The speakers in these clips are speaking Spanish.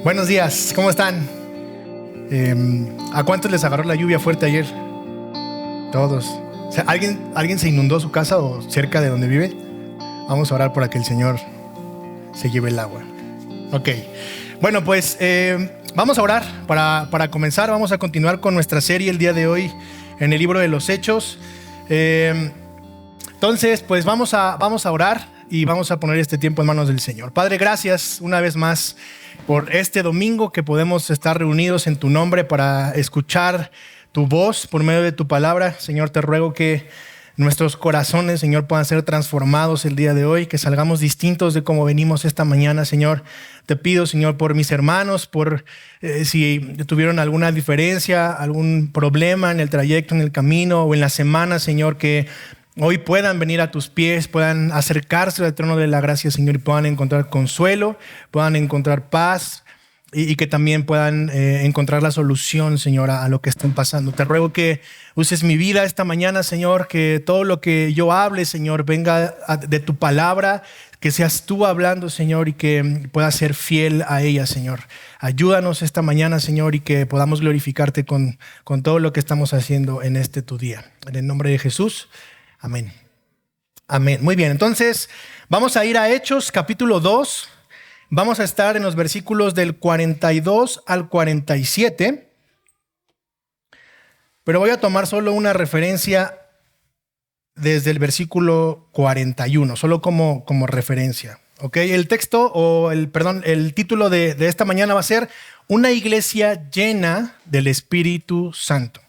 Buenos días, ¿cómo están? ¿A cuántos les agarró la lluvia fuerte ayer? Todos. O sea, ¿alguien se inundó su casa o cerca de donde vive? Vamos a orar para que el Señor se lleve el agua. Ok. Bueno, pues vamos a orar para comenzar. Vamos a continuar con nuestra serie el día de hoy en el libro de los Hechos. Entonces, pues vamos a orar y vamos a poner este tiempo en manos del Señor. Padre, gracias una vez más por este domingo que podemos estar reunidos en tu nombre para escuchar tu voz por medio de tu palabra. Señor, te ruego que nuestros corazones, Señor, puedan ser transformados el día de hoy, que salgamos distintos de cómo venimos esta mañana, Señor. Te pido, Señor, por mis hermanos, por si tuvieron alguna diferencia, algún problema en el trayecto, en el camino o en la semana, Señor, que hoy puedan venir a tus pies, puedan acercarse al trono de la gracia, Señor, y puedan encontrar consuelo, puedan encontrar paz y que también puedan encontrar la solución, Señor, a lo que estén pasando. Te ruego que uses mi vida esta mañana, Señor, que todo lo que yo hable, Señor, venga de tu palabra, que seas tú hablando, Señor, y que puedas ser fiel a ella, Señor. Ayúdanos esta mañana, Señor, y que podamos glorificarte con todo lo que estamos haciendo en este tu día. En el nombre de Jesús. Amén. Amén. Muy bien, entonces vamos a ir a Hechos capítulo 2. Vamos a estar en los versículos del 42 al 47. Pero voy a tomar solo una referencia desde el versículo 41, solo como referencia. ¿Ok? El texto, el título de esta mañana va a ser Una iglesia llena del Espíritu Santo.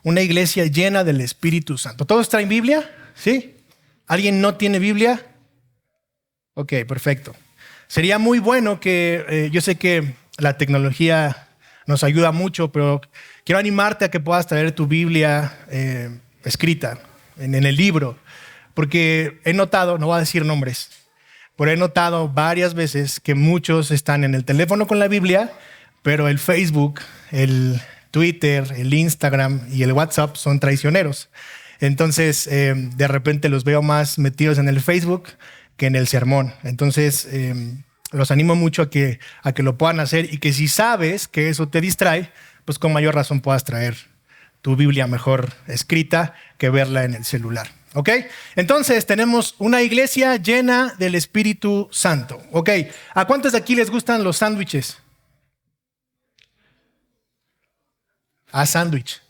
Una iglesia llena del Espíritu Santo. ¿Todos traen Biblia? ¿Sí? ¿Alguien no tiene Biblia? Ok, perfecto. Sería muy bueno que, yo sé que la tecnología nos ayuda mucho, pero quiero animarte a que puedas traer tu Biblia escrita en el libro, porque he notado, no voy a decir nombres, pero he notado varias veces que muchos están en el teléfono con la Biblia, pero el Facebook, el Twitter, el Instagram y el WhatsApp son traicioneros. Entonces, de repente los veo más metidos en el Facebook que en el sermón. Entonces, los animo mucho a que lo puedan hacer y que si sabes que eso te distrae, pues con mayor razón puedas traer tu Biblia mejor escrita que verla en el celular. ¿Ok? Entonces, tenemos una iglesia llena del Espíritu Santo. ¿Ok? ¿A cuántos de aquí les gustan los sándwiches? Sándwich.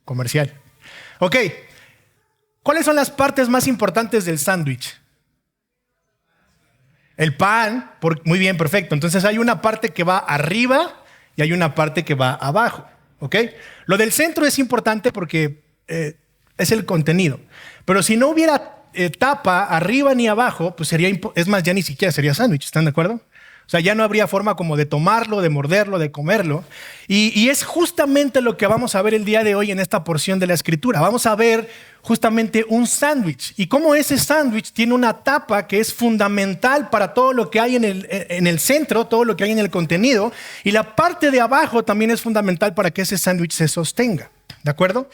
Comercial. Ok. ¿Cuáles son las partes más importantes del sándwich? El pan. Muy bien, perfecto. Entonces hay una parte que va arriba y hay una parte que va abajo. ¿Ok? Lo del centro es importante porque es el contenido. Pero si no hubiera tapa arriba ni abajo, pues es más, ya ni siquiera sería sándwich. ¿Están de acuerdo? O sea, ya no habría forma como de tomarlo, de morderlo, de comerlo. Y es justamente lo que vamos a ver el día de hoy en esta porción de la Escritura. Vamos a ver justamente un sándwich. Y cómo ese sándwich tiene una tapa que es fundamental para todo lo que hay en el centro, todo lo que hay en el contenido. Y la parte de abajo también es fundamental para que ese sándwich se sostenga. ¿De acuerdo?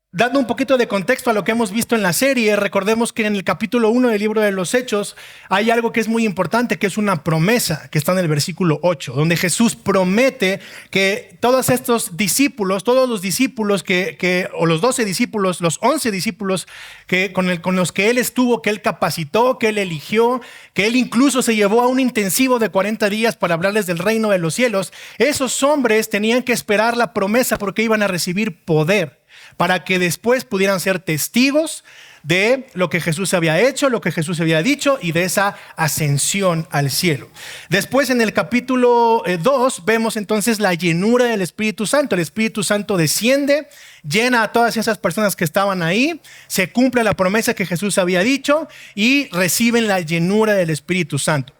Dando un poquito de contexto a lo que hemos visto en la serie, recordemos que en el capítulo 1 del libro de los Hechos hay algo que es muy importante, que es una promesa que está en el versículo 8, donde Jesús promete que todos estos discípulos, todos los discípulos o los 12 discípulos, los 11 discípulos con los que Él estuvo, que Él capacitó, que Él eligió, que Él incluso se llevó a un intensivo de 40 días para hablarles del reino de los cielos, esos hombres tenían que esperar la promesa porque iban a recibir poder, para que después pudieran ser testigos de lo que Jesús había hecho, lo que Jesús había dicho y de esa ascensión al cielo. Después en el capítulo 2 vemos entonces la llenura del Espíritu Santo. El Espíritu Santo desciende, llena a todas esas personas que estaban ahí, se cumple la promesa que Jesús había dicho y reciben la llenura del Espíritu Santo.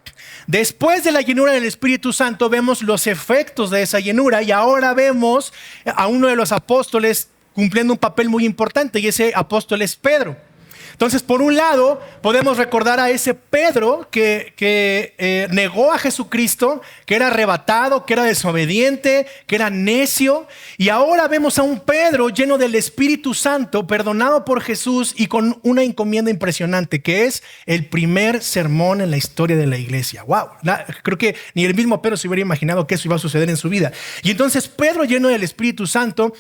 Después de la llenura del Espíritu Santo vemos los efectos de esa llenura y ahora vemos a uno de los apóstoles cumpliendo un papel muy importante y ese apóstol es Pedro. Entonces, por un lado, podemos recordar a ese Pedro que negó a Jesucristo, que era arrebatado, que era desobediente, que era necio. Y ahora vemos a un Pedro lleno del Espíritu Santo, perdonado por Jesús y con una encomienda impresionante, que es el primer sermón en la historia de la iglesia. ¡Wow! Creo que ni el mismo Pedro se hubiera imaginado que eso iba a suceder en su vida. Y entonces Pedro, lleno del Espíritu Santo,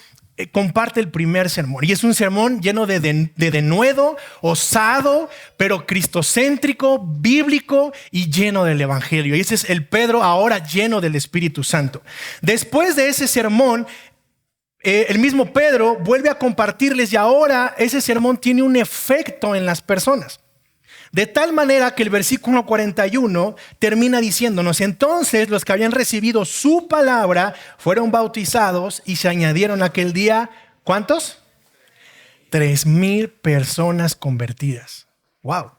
comparte el primer sermón, y es un sermón lleno de denuedo, osado, pero cristocéntrico, bíblico y lleno del evangelio. Y ese es el Pedro ahora lleno del Espíritu Santo. Después de ese sermón, el mismo Pedro vuelve a compartirles, y ahora ese sermón tiene un efecto en las personas. De tal manera que el versículo 41 termina diciéndonos: entonces los que habían recibido su palabra fueron bautizados y se añadieron aquel día, ¿cuántos? 3,000 personas convertidas. ¡Wow!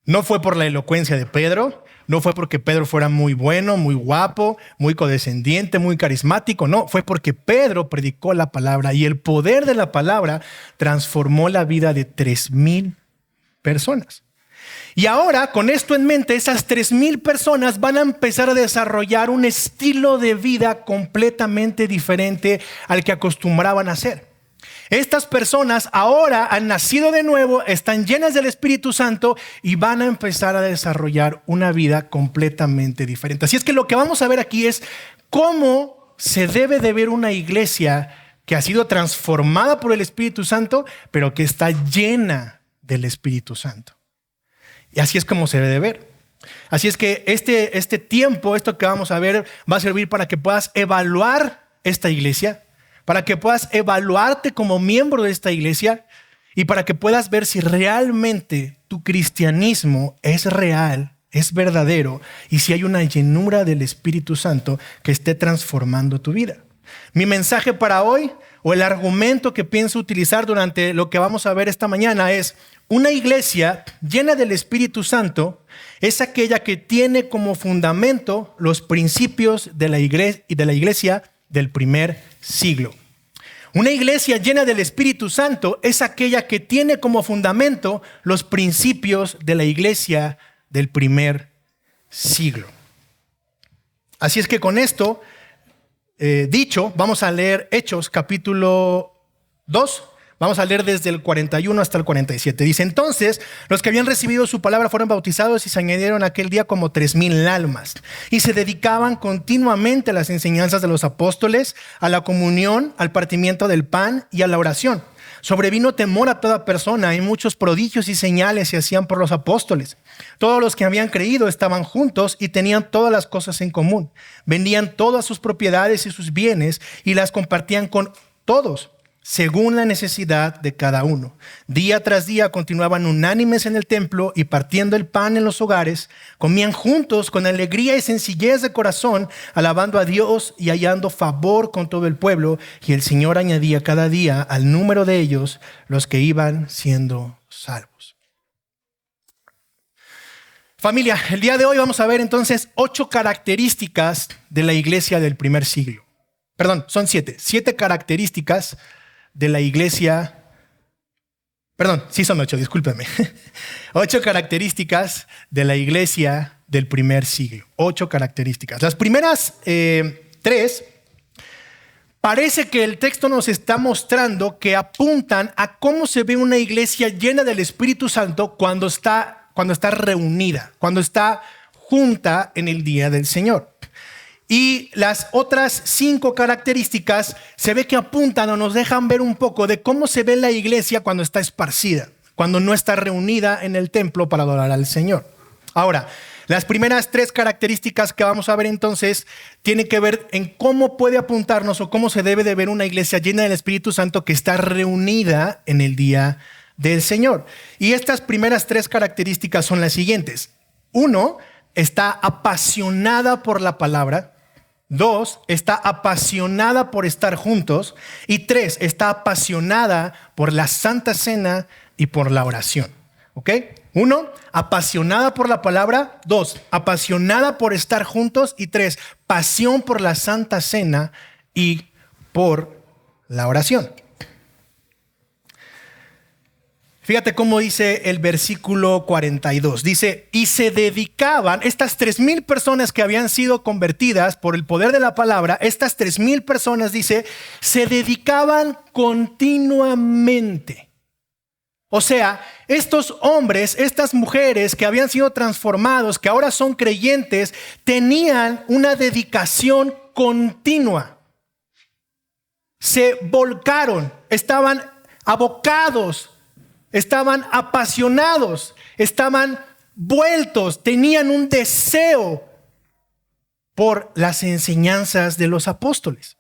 No fue por la elocuencia de Pedro, no fue porque Pedro fuera muy bueno, muy guapo, muy condescendiente, muy carismático. No, fue porque Pedro predicó la palabra, y el poder de la palabra transformó la vida de 3,000 personas. Y ahora, con esto en mente, esas 3,000 personas van a empezar a desarrollar un estilo de vida completamente diferente al que acostumbraban a hacer. Estas personas ahora han nacido de nuevo, están llenas del Espíritu Santo y van a empezar a desarrollar una vida completamente diferente. Así es que lo que vamos a ver aquí es cómo se debe de ver una iglesia que ha sido transformada por el Espíritu Santo, pero que está llena del Espíritu Santo. Y así es como se debe ver. Así es que este tiempo, esto que vamos a ver, va a servir para que puedas evaluar esta iglesia, para que puedas evaluarte como miembro de esta iglesia, y para que puedas ver si realmente tu cristianismo es real, es verdadero, y si hay una llenura del Espíritu Santo que esté transformando tu vida. Mi mensaje para hoy, o el argumento que pienso utilizar durante lo que vamos a ver esta mañana, es: una iglesia llena del Espíritu Santo es aquella que tiene como fundamento los principios de la iglesia del primer siglo. Una iglesia llena del Espíritu Santo es aquella que tiene como fundamento los principios de la iglesia del primer siglo. Así es que con esto dicho, vamos a leer Hechos capítulo 2. Vamos a leer desde el 41 hasta el 47. Dice: entonces los que habían recibido su palabra fueron bautizados y se añadieron aquel día como 3,000 almas, y se dedicaban continuamente a las enseñanzas de los apóstoles, a la comunión, al partimiento del pan y a la oración. Sobrevino temor a toda persona, y muchos prodigios y señales se hacían por los apóstoles. Todos los que habían creído estaban juntos y tenían todas las cosas en común. Vendían todas sus propiedades y sus bienes y las compartían con todos, según la necesidad de cada uno. Día tras día continuaban unánimes en el templo y partiendo el pan en los hogares, comían juntos con alegría y sencillez de corazón, alabando a Dios y hallando favor con todo el pueblo. Y el Señor añadía cada día al número de ellos los que iban siendo salvos. Familia, el día de hoy vamos a ver entonces 8 características de la iglesia del primer siglo. Perdón, son 7. 7 características de la iglesia. Perdón, sí son 8, discúlpeme. 8 características de la iglesia del primer siglo. 8 características. Las primeras 3, parece que el texto nos está mostrando que apuntan a cómo se ve una iglesia llena del Espíritu Santo cuando está reunida, cuando está junta en el día del Señor. Y las otras 5 características se ve que apuntan o nos dejan ver un poco de cómo se ve la iglesia cuando está esparcida, cuando no está reunida en el templo para adorar al Señor. Ahora, las primeras 3 características que vamos a ver entonces tienen que ver en cómo puede apuntarnos o cómo se debe de ver una iglesia llena del Espíritu Santo que está reunida en el día del Señor. Y estas primeras 3 características son las siguientes. 1, está apasionada por la palabra. 2, está apasionada por estar juntos. Y 3, está apasionada por la Santa Cena y por la oración. ¿Ok? 1, apasionada por la palabra. 2, apasionada por estar juntos. Y 3, pasión por la Santa Cena y por la oración. Fíjate cómo dice el versículo 42. Dice, y se dedicaban, estas 3,000 personas que habían sido convertidas por el poder de la palabra, estas 3,000 personas, dice, se dedicaban continuamente. O sea, estos hombres, estas mujeres que habían sido transformados, que ahora son creyentes, tenían una dedicación continua. Se volcaron, estaban abocados, estaban apasionados, estaban vueltos, tenían un deseo por las enseñanzas de los apóstoles.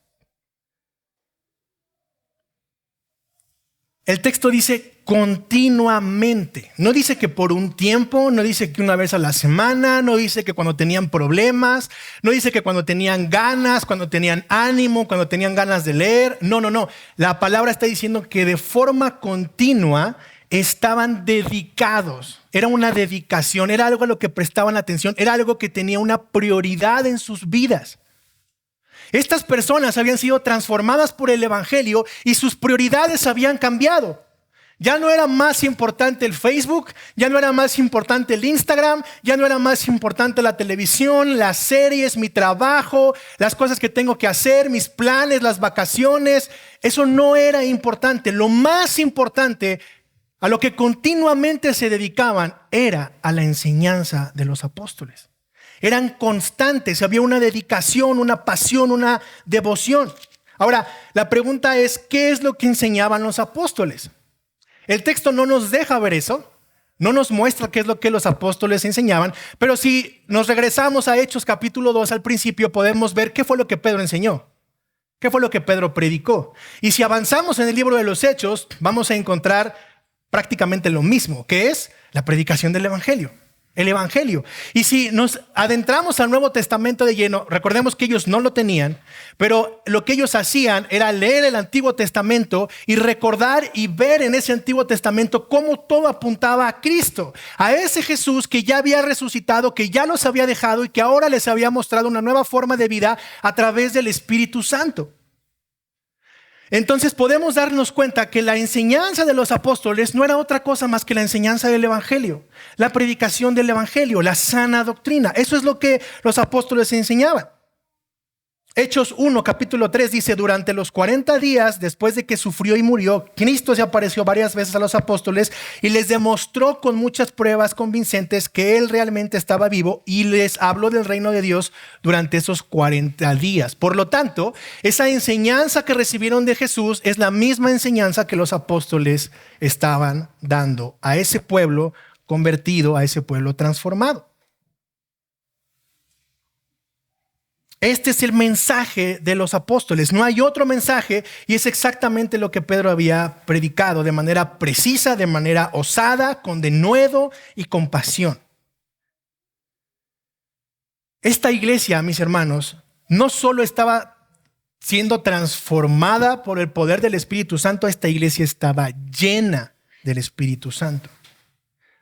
El texto dice continuamente. No dice que por un tiempo, no dice que una vez a la semana, no dice que cuando tenían problemas, no dice que cuando tenían ganas, cuando tenían ánimo, cuando tenían ganas de leer. No. La palabra está diciendo que de forma continua estaban dedicados. Era una dedicación, era algo a lo que prestaban atención, era algo que tenía una prioridad en sus vidas. Estas personas habían sido transformadas por el evangelio y sus prioridades habían cambiado. Ya no era más importante el Facebook, ya no era más importante el Instagram, ya no era más importante la televisión, las series, mi trabajo, las cosas que tengo que hacer, mis planes, las vacaciones. Eso no era importante. Lo más importante, a lo que continuamente se dedicaban, era a la enseñanza de los apóstoles. Eran constantes, había una dedicación, una pasión, una devoción. Ahora, la pregunta es, ¿qué es lo que enseñaban los apóstoles? El texto no nos deja ver eso, no nos muestra qué es lo que los apóstoles enseñaban, pero si nos regresamos a Hechos capítulo 2 al principio, podemos ver qué fue lo que Pedro enseñó, qué fue lo que Pedro predicó. Y si avanzamos en el libro de los Hechos, vamos a encontrar prácticamente lo mismo, que es la predicación del evangelio. El evangelio. Y si nos adentramos al Nuevo Testamento de lleno, recordemos que ellos no lo tenían, pero lo que ellos hacían era leer el Antiguo Testamento y recordar y ver en ese Antiguo Testamento cómo todo apuntaba a Cristo, a ese Jesús que ya había resucitado, que ya los había dejado y que ahora les había mostrado una nueva forma de vida a través del Espíritu Santo. Entonces podemos darnos cuenta que la enseñanza de los apóstoles no era otra cosa más que la enseñanza del evangelio, la predicación del evangelio, la sana doctrina. Eso es lo que los apóstoles enseñaban. Hechos 1, capítulo 3 dice, durante los 40 días después de que sufrió y murió, Cristo se apareció varias veces a los apóstoles y les demostró con muchas pruebas convincentes que Él realmente estaba vivo y les habló del reino de Dios durante esos 40 días. Por lo tanto, esa enseñanza que recibieron de Jesús es la misma enseñanza que los apóstoles estaban dando a ese pueblo convertido, a ese pueblo transformado. Este es el mensaje de los apóstoles. No hay otro mensaje y es exactamente lo que Pedro había predicado de manera precisa, de manera osada, con denuedo y con pasión. Esta iglesia, mis hermanos, no solo estaba siendo transformada por el poder del Espíritu Santo, esta iglesia estaba llena del Espíritu Santo.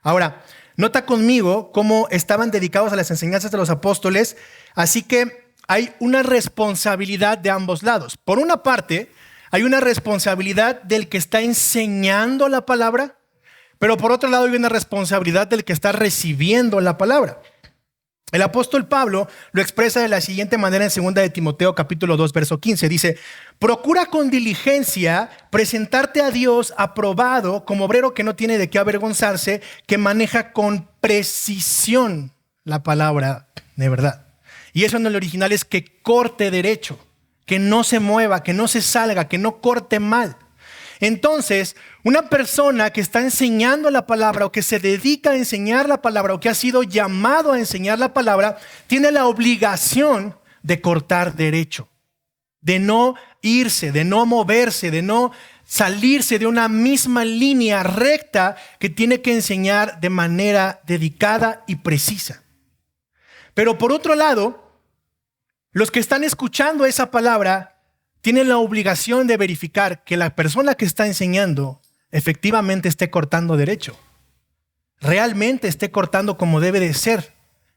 Ahora, nota conmigo cómo estaban dedicados a las enseñanzas de los apóstoles, así que hay una responsabilidad de ambos lados. Por una parte, hay una responsabilidad del que está enseñando la palabra, pero por otro lado hay una responsabilidad del que está recibiendo la palabra. El apóstol Pablo lo expresa de la siguiente manera en 2 de Timoteo capítulo 2, verso 15. Dice, procura con diligencia presentarte a Dios aprobado como obrero que no tiene de qué avergonzarse, que maneja con precisión la palabra de verdad. Y eso en el original es que corte derecho, que no se mueva, que no se salga, que no corte mal. Entonces, una persona que está enseñando la palabra o que se dedica a enseñar la palabra o que ha sido llamado a enseñar la palabra, tiene la obligación de cortar derecho, de no irse, de no moverse, de no salirse de una misma línea recta que tiene que enseñar de manera dedicada y precisa. Pero por otro lado, los que están escuchando esa palabra tienen la obligación de verificar que la persona que está enseñando efectivamente esté cortando derecho, realmente esté cortando como debe de ser,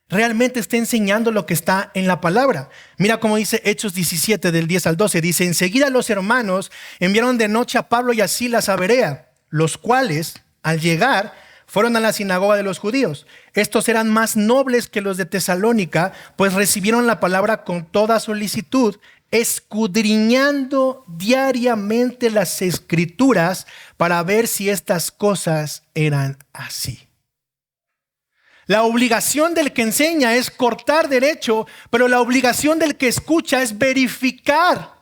realmente esté enseñando lo que está en la palabra. Mira cómo dice Hechos 17 del 10 al 12, dice, enseguida los hermanos enviaron de noche a Pablo y a Silas a Berea, los cuales, Al llegar, fueron a la sinagoga de los judíos. Estos eran más nobles que los de Tesalónica, pues recibieron la palabra con toda solicitud, escudriñando diariamente las escrituras para ver si estas cosas eran así. La obligación del que enseña es cortar derecho, pero la obligación del que escucha es verificar,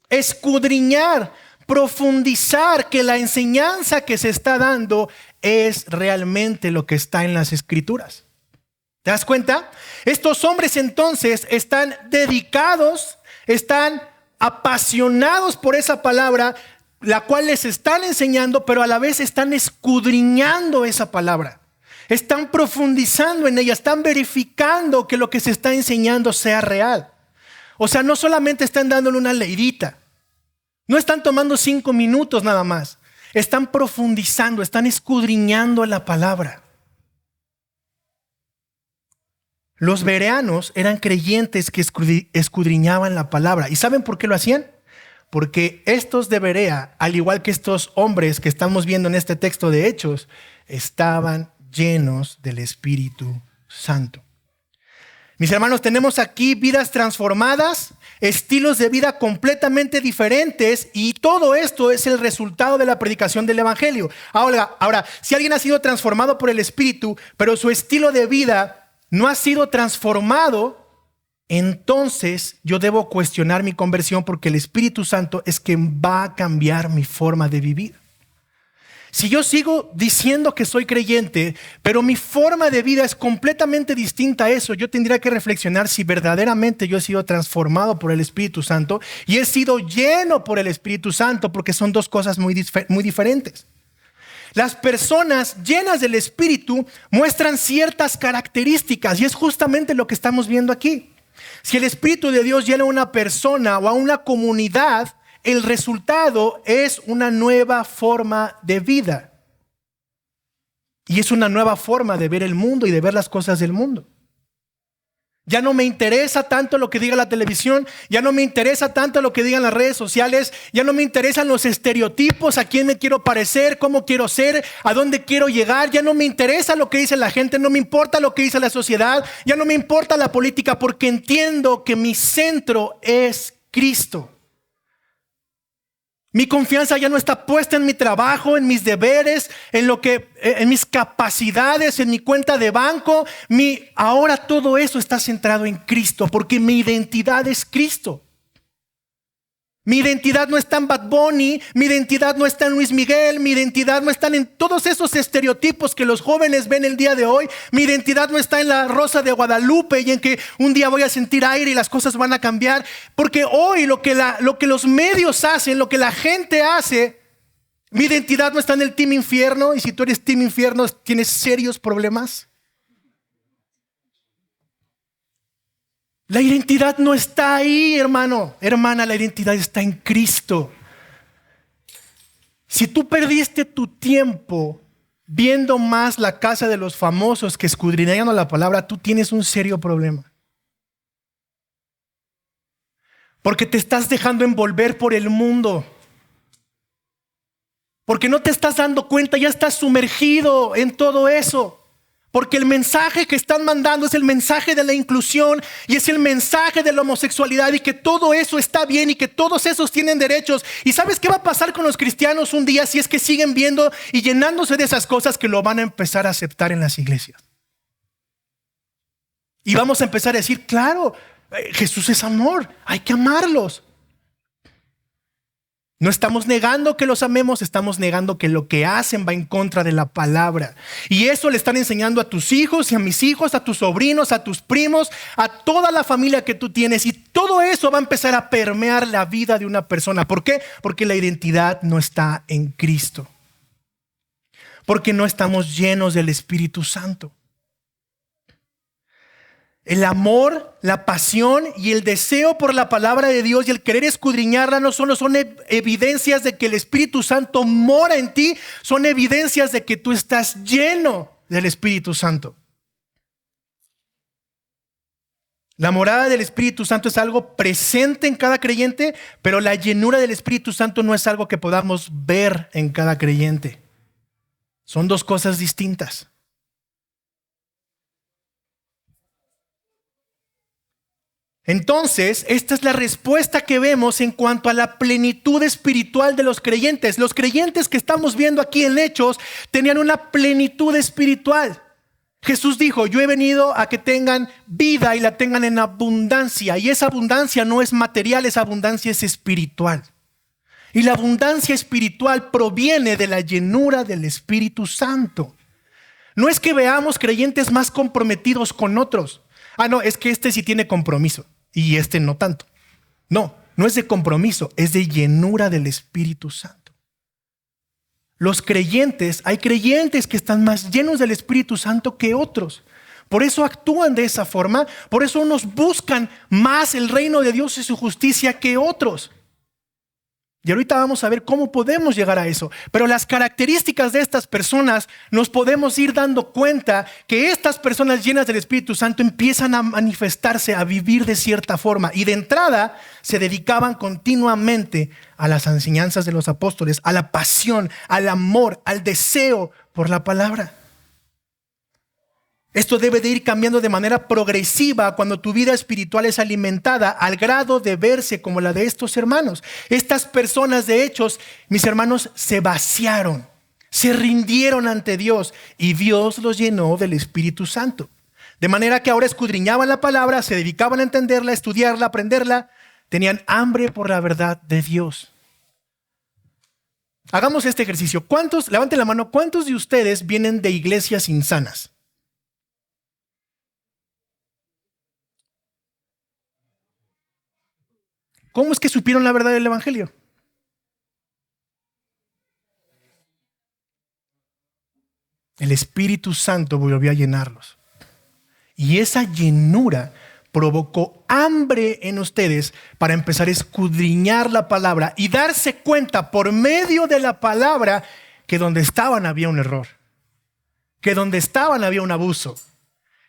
escudriñar, profundizar que la enseñanza que se está dando es realmente lo que está en las escrituras. ¿Te das cuenta? Estos hombres entonces están dedicados, están apasionados por esa palabra, la cual les están enseñando, pero a la vez están escudriñando esa palabra. Están profundizando en ella, están verificando que lo que se está enseñando sea real. O sea, no solamente están dándole una leidita, no están tomando 5 minutos nada más. Están profundizando, están escudriñando la palabra. Los bereanos eran creyentes que escudriñaban la palabra. ¿Y saben por qué lo hacían? Porque estos de Berea, al igual que estos hombres que estamos viendo en este texto de Hechos, estaban llenos del Espíritu Santo. Mis hermanos, tenemos aquí vidas transformadas, estilos de vida completamente diferentes, y todo esto es el resultado de la predicación del Evangelio. Ahora, si alguien ha sido transformado por el Espíritu, pero su estilo de vida no ha sido transformado, entonces yo debo cuestionar mi conversión, porque el Espíritu Santo es quien va a cambiar mi forma de vivir. Si yo sigo diciendo que soy creyente, pero mi forma de vida es completamente distinta a eso, yo tendría que reflexionar si verdaderamente yo he sido transformado por el Espíritu Santo y he sido lleno por el Espíritu Santo, porque son dos cosas muy diferentes. Las personas llenas del Espíritu muestran ciertas características, y es justamente lo que estamos viendo aquí. Si el Espíritu de Dios llena a una persona o a una comunidad, el resultado es una nueva forma de vida. Y es una nueva forma de ver el mundo y de ver las cosas del mundo. Ya no me interesa tanto lo que diga la televisión, ya no me interesa tanto lo que digan las redes sociales, ya no me interesan los estereotipos, a quién me quiero parecer, cómo quiero ser, a dónde quiero llegar. Ya no me interesa lo que dice la gente, no me importa lo que dice la sociedad, ya no me importa la política, porque entiendo que mi centro es Cristo. Mi confianza ya no está puesta en mi trabajo, en mis deberes, en mis capacidades, en mi cuenta de banco. Ahora todo eso está centrado en Cristo, porque mi identidad es Cristo. Mi identidad no está en Bad Bunny, mi identidad no está en Luis Miguel, mi identidad no está en todos esos estereotipos que los jóvenes ven el día de hoy. Mi identidad no está en la Rosa de Guadalupe y en que un día voy a sentir aire y las cosas van a cambiar. Porque hoy lo que los medios hacen, lo que la gente hace, mi identidad no está en el Team Infierno, y si tú eres Team Infierno tienes serios problemas. La identidad no está ahí, hermano, hermana, la identidad está en Cristo. Si tú perdiste tu tiempo viendo más La Casa de los Famosos que escudriñando la palabra, tú tienes un serio problema. Porque te estás dejando envolver por el mundo. Porque no te estás dando cuenta, ya estás sumergido en todo eso. Porque el mensaje que están mandando es el mensaje de la inclusión y es el mensaje de la homosexualidad, y que todo eso está bien y que todos esos tienen derechos. ¿Y sabes qué va a pasar con los cristianos un día si es que siguen viendo y llenándose de esas cosas? Que lo van a empezar a aceptar en las iglesias. Y vamos a empezar a decir, claro, Jesús es amor, hay que amarlos. No estamos negando que los amemos, estamos negando que lo que hacen va en contra de la palabra. Y eso le están enseñando a tus hijos y a mis hijos, a tus sobrinos, a tus primos, a toda la familia que tú tienes. Y todo eso va a empezar a permear la vida de una persona. ¿Por qué? Porque la identidad no está en Cristo. Porque no estamos llenos del Espíritu Santo. El amor, la pasión y el deseo por la palabra de Dios y el querer escudriñarla no solo son evidencias de que el Espíritu Santo mora en ti, son evidencias de que tú estás lleno del Espíritu Santo. La morada del Espíritu Santo es algo presente en cada creyente, pero la llenura del Espíritu Santo no es algo que podamos ver en cada creyente. Son dos cosas distintas. Entonces, esta es la respuesta que vemos en cuanto a la plenitud espiritual de los creyentes. Los creyentes que estamos viendo aquí en Hechos tenían una plenitud espiritual. Jesús dijo, yo he venido a que tengan vida y la tengan en abundancia. Y esa abundancia no es material, esa abundancia es espiritual. Y la abundancia espiritual proviene de la llenura del Espíritu Santo. No es que veamos creyentes más comprometidos con otros. No, es que este sí tiene compromiso y este no tanto. No, no es de compromiso, es de llenura del Espíritu Santo. Los creyentes, hay creyentes que están más llenos del Espíritu Santo que otros. Por eso actúan de esa forma, por eso unos buscan más el reino de Dios y su justicia que otros. Y ahorita vamos a ver cómo podemos llegar a eso. Pero las características de estas personas nos podemos ir dando cuenta que estas personas llenas del Espíritu Santo empiezan a manifestarse, a vivir de cierta forma. Y de entrada se dedicaban continuamente a las enseñanzas de los apóstoles, a la pasión, al amor, al deseo por la palabra. Esto debe de ir cambiando de manera progresiva cuando tu vida espiritual es alimentada al grado de verse como la de estos hermanos. Estas personas de Hechos, mis hermanos, se vaciaron, se rindieron ante Dios y Dios los llenó del Espíritu Santo. De manera que ahora escudriñaban la palabra, se dedicaban a entenderla, a estudiarla, a aprenderla. Tenían hambre por la verdad de Dios. Hagamos este ejercicio. Levanten la mano, ¿cuántos de ustedes vienen de iglesias insanas? ¿Cómo es que supieron la verdad del evangelio? El Espíritu Santo volvió a llenarlos. Y esa llenura provocó hambre en ustedes para empezar a escudriñar la palabra y darse cuenta por medio de la palabra que donde estaban había un error, que donde estaban había un abuso,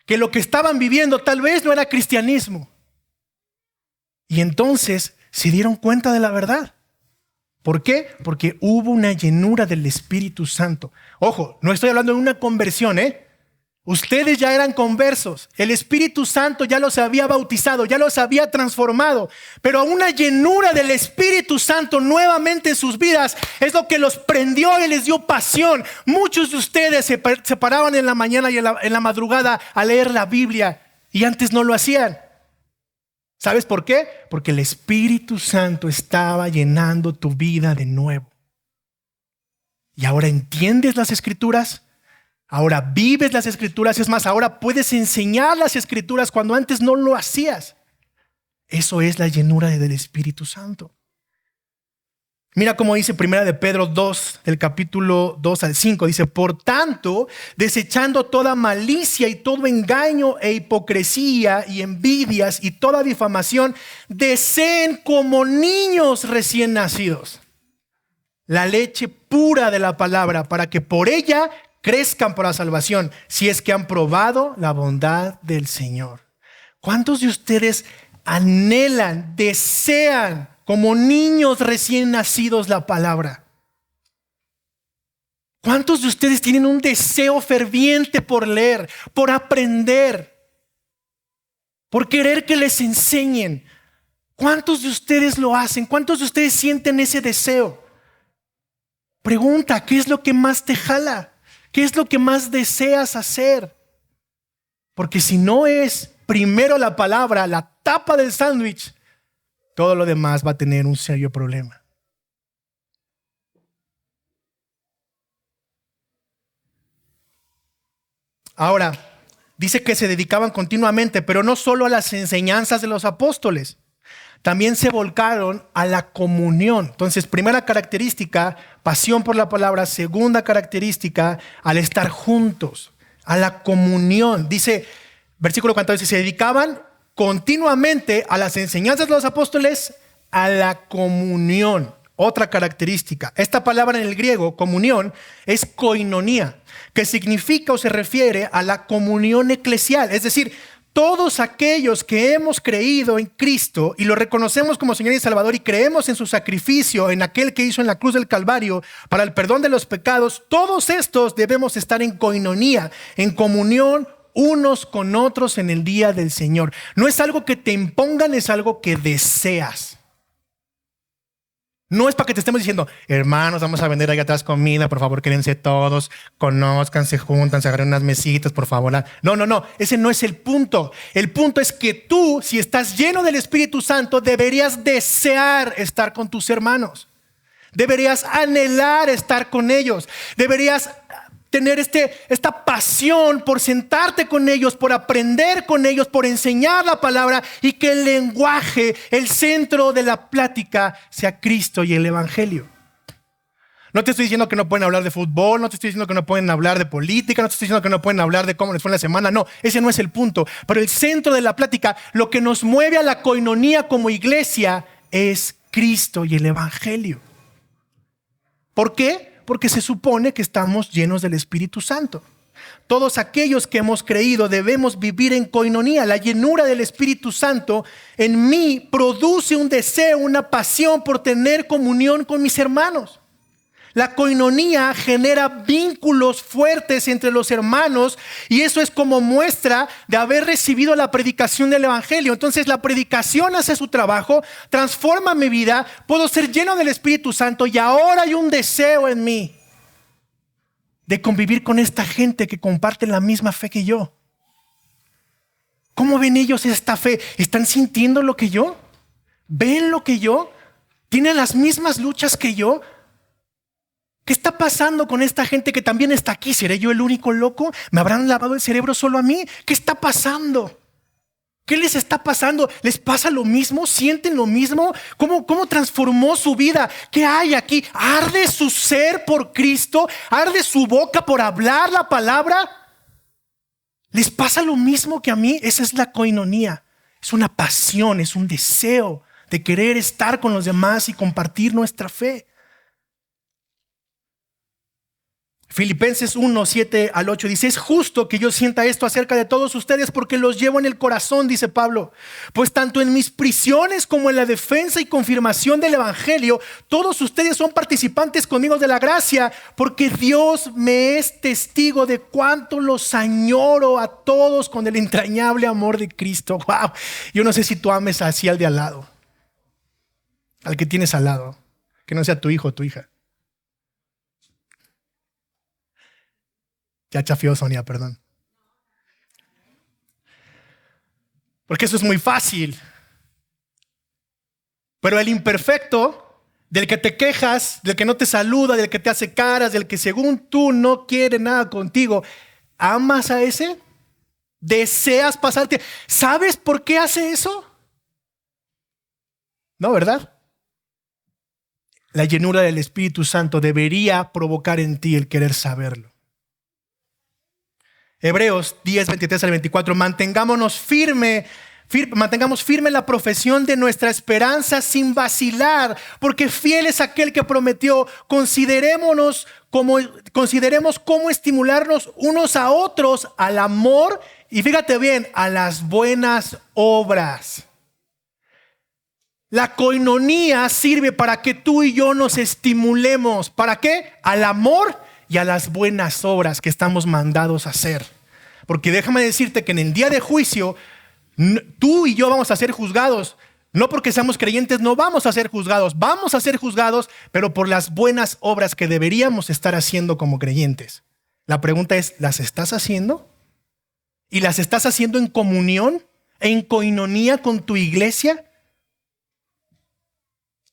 que lo que estaban viviendo tal vez no era cristianismo. Y entonces se dieron cuenta de la verdad. ¿Por qué? Porque hubo una llenura del Espíritu Santo. Ojo, no estoy hablando de una conversión, Ustedes ya eran conversos. El Espíritu Santo ya los había bautizado, ya los había transformado. Pero una llenura del Espíritu Santo nuevamente en sus vidas es lo que los prendió y les dio pasión. Muchos de ustedes se paraban en la mañana y en la madrugada a leer la Biblia y antes no lo hacían. ¿Sabes por qué? Porque el Espíritu Santo estaba llenando tu vida de nuevo. Y ahora entiendes las Escrituras, ahora vives las Escrituras, es más, ahora puedes enseñar las Escrituras cuando antes no lo hacías. Eso es la llenura del Espíritu Santo. Mira cómo dice 1 de Pedro 2, del capítulo 2 al 5. Dice, por tanto, desechando toda malicia y todo engaño e hipocresía y envidias y toda difamación, deseen como niños recién nacidos la leche pura de la palabra para que por ella crezcan para la salvación, si es que han probado la bondad del Señor. ¿Cuántos de ustedes anhelan, desean como niños recién nacidos la palabra? ¿Cuántos de ustedes tienen un deseo ferviente por leer, por aprender, por querer que les enseñen? ¿Cuántos de ustedes lo hacen? ¿Cuántos de ustedes sienten ese deseo? Pregunta, ¿qué es lo que más te jala? ¿Qué es lo que más deseas hacer? Porque si no es primero la palabra, la tapa del sándwich, todo lo demás va a tener un serio problema. Ahora, dice que se dedicaban continuamente, pero no solo a las enseñanzas de los apóstoles. También se volcaron a la comunión. Entonces, primera característica, pasión por la palabra. Segunda característica, al estar juntos, a la comunión. Dice, versículo 14, dice, se dedicaban continuamente a las enseñanzas de los apóstoles, a la comunión. Otra característica. Esta palabra en el griego, comunión, es koinonía, que significa o se refiere a la comunión eclesial. Es decir, todos aquellos que hemos creído en Cristo y lo reconocemos como Señor y Salvador y creemos en su sacrificio, en aquel que hizo en la cruz del Calvario para el perdón de los pecados, todos estos debemos estar en coinonía, en comunión unos con otros en el día del Señor. No es algo que te impongan, es algo que deseas. No es para que te estemos diciendo, hermanos, vamos a vender allá atrás comida, por favor, quédense todos, conózcanse, júntanse, agarren unas mesitas, por favor. No, ese no es el punto. El punto es que tú, si estás lleno del Espíritu Santo, deberías desear estar con tus hermanos. Deberías anhelar estar con ellos. Deberías tener esta pasión por sentarte con ellos, por aprender con ellos, por enseñar la palabra y que el lenguaje, el centro de la plática sea Cristo y el Evangelio. No te estoy diciendo que no pueden hablar de fútbol, no te estoy diciendo que no pueden hablar de política, no te estoy diciendo que no pueden hablar de cómo les fue en la semana, no, ese no es el punto. Pero el centro de la plática, lo que nos mueve a la coinonía como iglesia es Cristo y el Evangelio. ¿Por qué? Porque se supone que estamos llenos del Espíritu Santo. Todos aquellos que hemos creído debemos vivir en coinonía. La llenura del Espíritu Santo en mí produce un deseo, una pasión por tener comunión con mis hermanos. La coinonía genera vínculos fuertes entre los hermanos y eso es como muestra de haber recibido la predicación del Evangelio. Entonces la predicación hace su trabajo, transforma mi vida, puedo ser lleno del Espíritu Santo y ahora hay un deseo en mí de convivir con esta gente que comparte la misma fe que yo. ¿Cómo ven ellos esta fe? ¿Están sintiendo lo que yo? ¿Ven lo que yo? ¿Tienen las mismas luchas que yo? ¿Qué está pasando con esta gente que también está aquí? ¿Seré yo el único loco? ¿Me habrán lavado el cerebro solo a mí? ¿Qué está pasando? ¿Qué les está pasando? ¿Les pasa lo mismo? ¿Sienten lo mismo? ¿Cómo transformó su vida? ¿Qué hay aquí? ¿Arde su ser por Cristo? ¿Arde su boca por hablar la palabra? ¿Les pasa lo mismo que a mí? Esa es la coinonía. Es una pasión, es un deseo de querer estar con los demás y compartir nuestra fe. Filipenses 1, 7 al 8 dice: es justo que yo sienta esto acerca de todos ustedes porque los llevo en el corazón, dice Pablo. Pues tanto en mis prisiones como en la defensa y confirmación del Evangelio, todos ustedes son participantes conmigo de la gracia, porque Dios me es testigo de cuánto los añoro a todos con el entrañable amor de Cristo. Wow. Yo no sé si tú ames así al de al lado, al que tienes al lado, que no sea tu hijo o tu hija. Ya chafió Sonia, perdón. Porque eso es muy fácil. Pero el imperfecto, del que te quejas, del que no te saluda, del que te hace caras, del que según tú no quiere nada contigo, ¿amas a ese? ¿Deseas pasarte? ¿Sabes por qué hace eso? No, ¿verdad? La llenura del Espíritu Santo debería provocar en ti el querer saberlo. Hebreos 10, 23 al 24, mantengamos firme la profesión de nuestra esperanza sin vacilar, porque fiel es aquel que prometió. Consideremos cómo estimularnos unos a otros al amor y, fíjate bien, a las buenas obras. La coinonía sirve para que tú y yo nos estimulemos. ¿Para qué? Al amor y a las buenas obras que estamos mandados a hacer. Porque déjame decirte que en el día de juicio, tú y yo vamos a ser juzgados. No porque seamos creyentes, no vamos a ser juzgados. Vamos a ser juzgados, pero por las buenas obras que deberíamos estar haciendo como creyentes. La pregunta es, ¿las estás haciendo? ¿Y las estás haciendo en comunión, en coinonía con tu iglesia?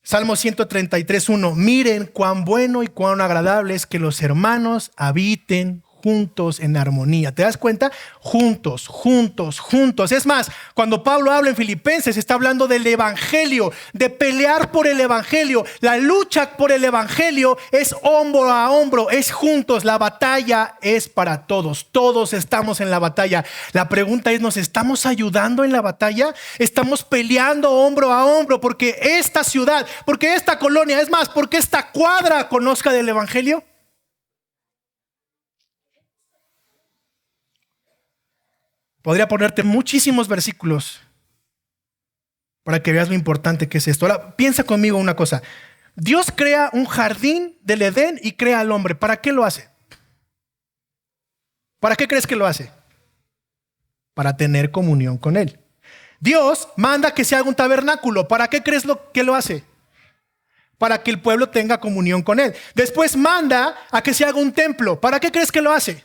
Salmo 133, 1. Miren cuán bueno y cuán agradable es que los hermanos habiten juntos en armonía. ¿Te das cuenta? Juntos, juntos, juntos. Es más, cuando Pablo habla en Filipenses, está hablando del evangelio, de pelear por el evangelio. La lucha por el evangelio es hombro a hombro, es juntos. La batalla es para todos. Todos estamos en la batalla. La pregunta es, ¿nos estamos ayudando en la batalla? ¿Estamos peleando hombro a hombro porque esta ciudad, porque esta colonia, es más, porque esta cuadra conozca del evangelio? Podría ponerte muchísimos versículos para que veas lo importante que es esto. Ahora, piensa conmigo una cosa. Dios crea un jardín del Edén y crea al hombre. ¿Para qué lo hace? ¿Para qué crees que lo hace? Para tener comunión con Él. Dios manda que se haga un tabernáculo. ¿Para qué crees que lo hace? Para que el pueblo tenga comunión con Él. Después manda a que se haga un templo. ¿Para qué crees que lo hace?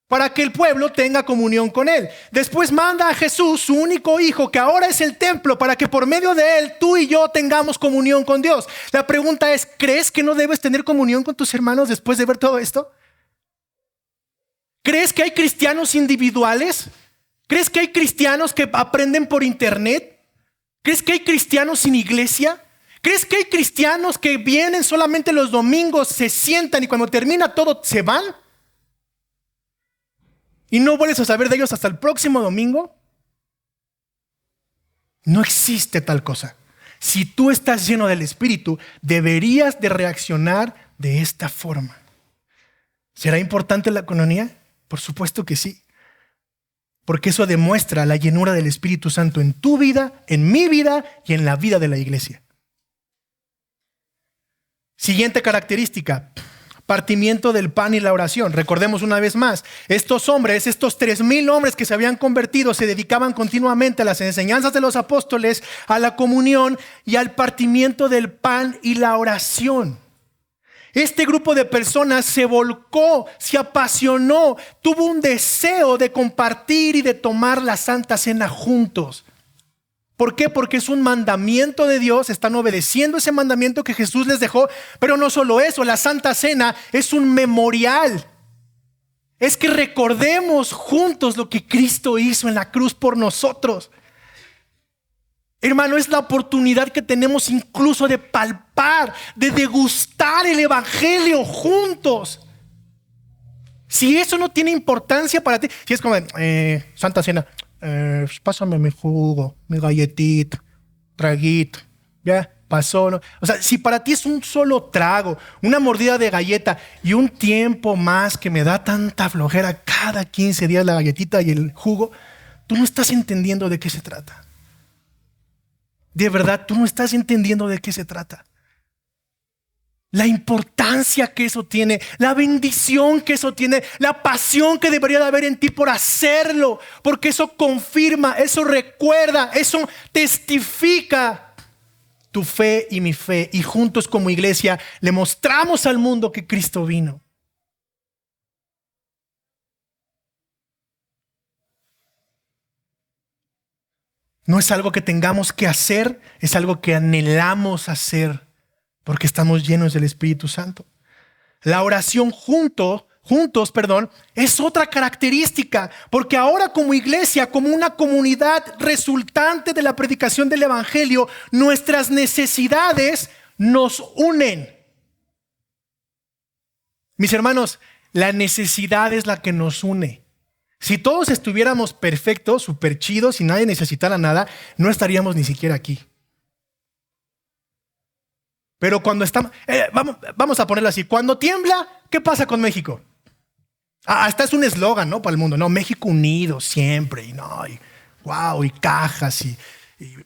Para que el pueblo tenga comunión con Él. Después manda a Jesús, su único hijo, que ahora es el templo, para que por medio de Él, tú y yo tengamos comunión con Dios. La pregunta es, ¿crees que no debes tener comunión con tus hermanos después de ver todo esto? ¿Crees que hay cristianos individuales? ¿Crees que hay cristianos que aprenden por internet? ¿Crees que hay cristianos sin iglesia? ¿Crees que hay cristianos que vienen solamente los domingos, se sientan y cuando termina todo se van? ¿Y no vuelves a saber de ellos hasta el próximo domingo? No existe tal cosa. Si tú estás lleno del Espíritu, deberías de reaccionar de esta forma. ¿Será importante la coinonía? Por supuesto que sí. Porque eso demuestra la llenura del Espíritu Santo en tu vida, en mi vida y en la vida de la iglesia. Siguiente característica. Partimiento del pan y la oración. Recordemos una vez más, estos hombres, estos 3,000 hombres que se habían convertido, se dedicaban continuamente a las enseñanzas de los apóstoles, a la comunión y al partimiento del pan y la oración. Este grupo de personas se volcó, se apasionó, tuvo un deseo de compartir y de tomar la Santa Cena juntos. ¿Por qué? Porque es un mandamiento de Dios, están obedeciendo ese mandamiento que Jesús les dejó, pero no solo eso, la Santa Cena es un memorial. Es que recordemos juntos lo que Cristo hizo en la cruz por nosotros. Hermano, es la oportunidad que tenemos incluso de palpar, de degustar el Evangelio juntos. Si eso no tiene importancia para ti, si es como Santa Cena, pásame mi jugo, mi galletita, traguito, ya pasó, ¿no? O sea, si para ti es un solo trago, una mordida de galleta y un tiempo más que me da tanta flojera cada 15 días la galletita y el jugo, tú no estás entendiendo de qué se trata. De verdad, tú no estás entendiendo de qué se trata. La importancia que eso tiene, la bendición que eso tiene, la pasión que debería de haber en ti por hacerlo, porque eso confirma, eso recuerda, eso testifica tu fe y mi fe, y juntos como iglesia le mostramos al mundo que Cristo vino. No es algo que tengamos que hacer, es algo que anhelamos hacer. Porque estamos llenos del Espíritu Santo. La oración juntos, es otra característica. Porque ahora como iglesia, como una comunidad resultante de la predicación del Evangelio, nuestras necesidades nos unen. Mis hermanos, la necesidad es la que nos une. Si todos estuviéramos perfectos, súper chidos y nadie necesitara nada, no estaríamos ni siquiera aquí. Pero cuando estamos, vamos a ponerlo así, cuando tiembla, ¿qué pasa con México? Hasta es un eslogan, ¿no? Para el mundo, no, México unido siempre, y wow, y cajas,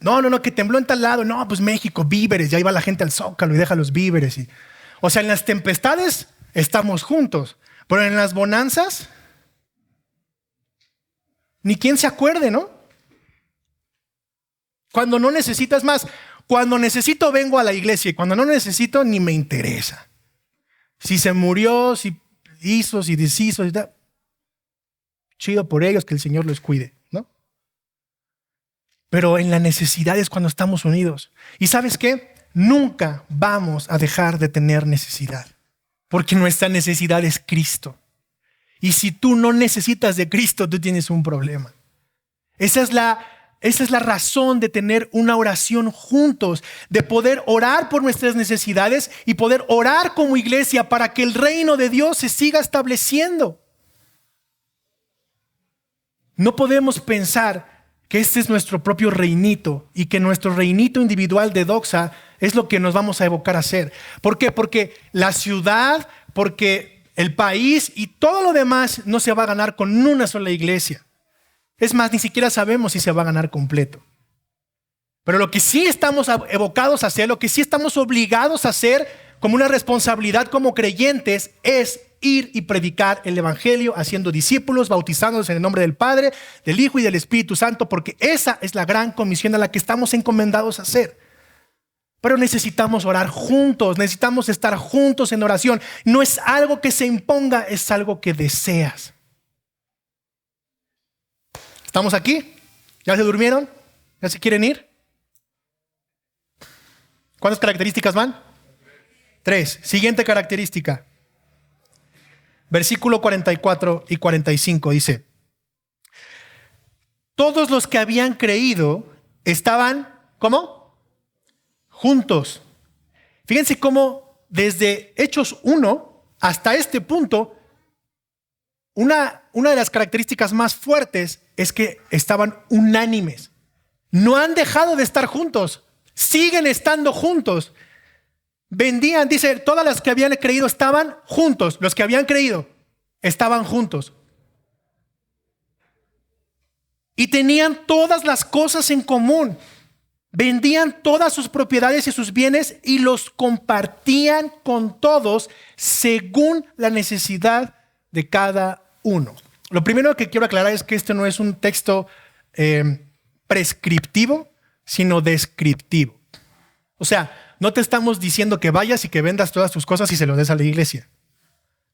no, que tembló en tal lado, no, pues México, víveres, ya iba la gente al Zócalo y deja los víveres. O sea, en las tempestades estamos juntos, pero en las bonanzas, ni quien se acuerde, ¿no? Cuando no necesitas más. Cuando necesito vengo a la iglesia y cuando no necesito ni me interesa. Si se murió, si hizo, si deshizo, chido por ellos, que el Señor los cuide, ¿no? Pero en la necesidad es cuando estamos unidos. ¿Y sabes qué? Nunca vamos a dejar de tener necesidad, porque nuestra necesidad es Cristo. Y si tú no necesitas de Cristo, tú tienes un problema. Esa es la razón de tener una oración juntos, de poder orar por nuestras necesidades y poder orar como iglesia para que el reino de Dios se siga estableciendo. No podemos pensar que este es nuestro propio reinito y que nuestro reinito individual de Doxa es lo que nos vamos a evocar a hacer. ¿Por qué? Porque la ciudad, porque el país y todo lo demás no se va a ganar con una sola iglesia. Es más, ni siquiera sabemos si se va a ganar completo. Pero lo que sí estamos evocados a hacer, lo que sí estamos obligados a hacer como una responsabilidad como creyentes es ir y predicar el evangelio haciendo discípulos, bautizándolos en el nombre del Padre, del Hijo y del Espíritu Santo, porque esa es la gran comisión a la que estamos encomendados a hacer. Pero necesitamos orar juntos, necesitamos estar juntos en oración. No es algo que se imponga, es algo que deseas. ¿Estamos aquí? ¿Ya se durmieron? ¿Ya se quieren ir? ¿Cuántas características van? 3. Siguiente característica. Versículo 44 y 45 dice: todos los que habían creído estaban, ¿cómo? Juntos. Fíjense cómo desde Hechos 1 hasta este punto, una de las características más fuertes es que estaban unánimes. No han dejado de estar juntos. Siguen estando juntos. Vendían, dice, todas las que habían creído estaban juntos. Los que habían creído estaban juntos. Y tenían todas las cosas en común. Vendían todas sus propiedades y sus bienes y los compartían con todos según la necesidad de cada uno. Lo primero que quiero aclarar es que este no es un texto prescriptivo, sino descriptivo. O sea, no te estamos diciendo que vayas y que vendas todas tus cosas y se lo des a la iglesia.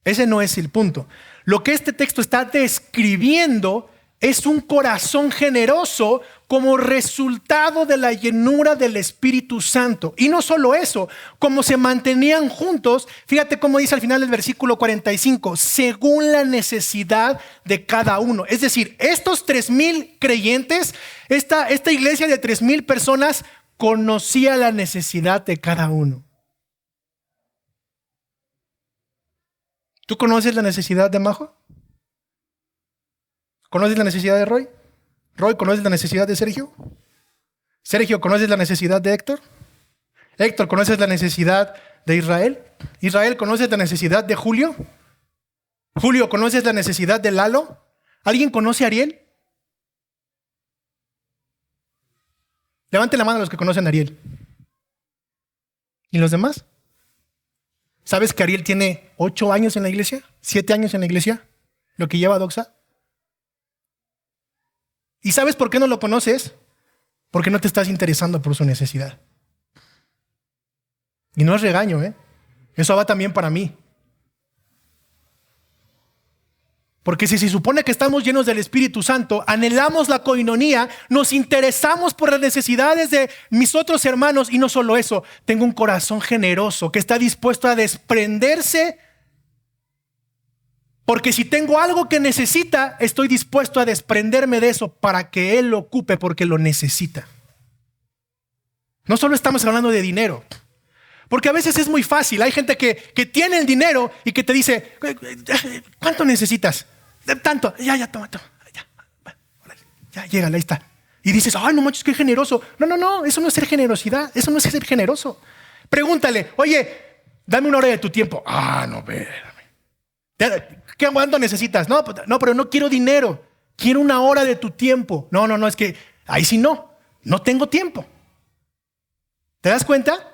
Ese no es el punto. Lo que este texto está describiendo es un corazón generoso como resultado de la llenura del Espíritu Santo. Y no solo eso, como se mantenían juntos, fíjate cómo dice al final del versículo 45, según la necesidad de cada uno. Es decir, estos 3,000 creyentes, esta iglesia de 3,000 personas conocía la necesidad de cada uno. ¿Tú conoces la necesidad de Majo? ¿Conoces la necesidad de Roy? ¿Roy, conoces la necesidad de Sergio? ¿Sergio, conoces la necesidad de Héctor? ¿Héctor, conoces la necesidad de Israel? ¿Israel, conoces la necesidad de Julio? ¿Julio, conoces la necesidad de Lalo? ¿Alguien conoce a Ariel? Levanten la mano los que conocen a Ariel. ¿Y los demás? ¿Sabes que Ariel tiene 8 años en la iglesia? 7 años en la iglesia, lo que lleva Doxa. ¿Y sabes por qué no lo conoces? Porque no te estás interesando por su necesidad. Y no es regaño, Eso va también para mí. Porque si se supone que estamos llenos del Espíritu Santo, anhelamos la coinonía, nos interesamos por las necesidades de mis otros hermanos, y no solo eso, tengo un corazón generoso que está dispuesto a desprenderse, porque si tengo algo que necesita, estoy dispuesto a desprenderme de eso para que Él lo ocupe porque lo necesita. No solo estamos hablando de dinero, porque a veces es muy fácil. Hay gente que tiene el dinero y que te dice, ¿cuánto necesitas? Tanto, ya, toma, ya, llégale, ahí está. Y dices, ay, no manches, qué generoso. No, eso no es ser generosidad, eso no es ser generoso. Pregúntale, oye, dame una hora de tu tiempo. No, espérame. ¿Cuánto necesitas? No, pero no quiero dinero, quiero una hora de tu tiempo. No, es que ahí sí no tengo tiempo. ¿Te das cuenta?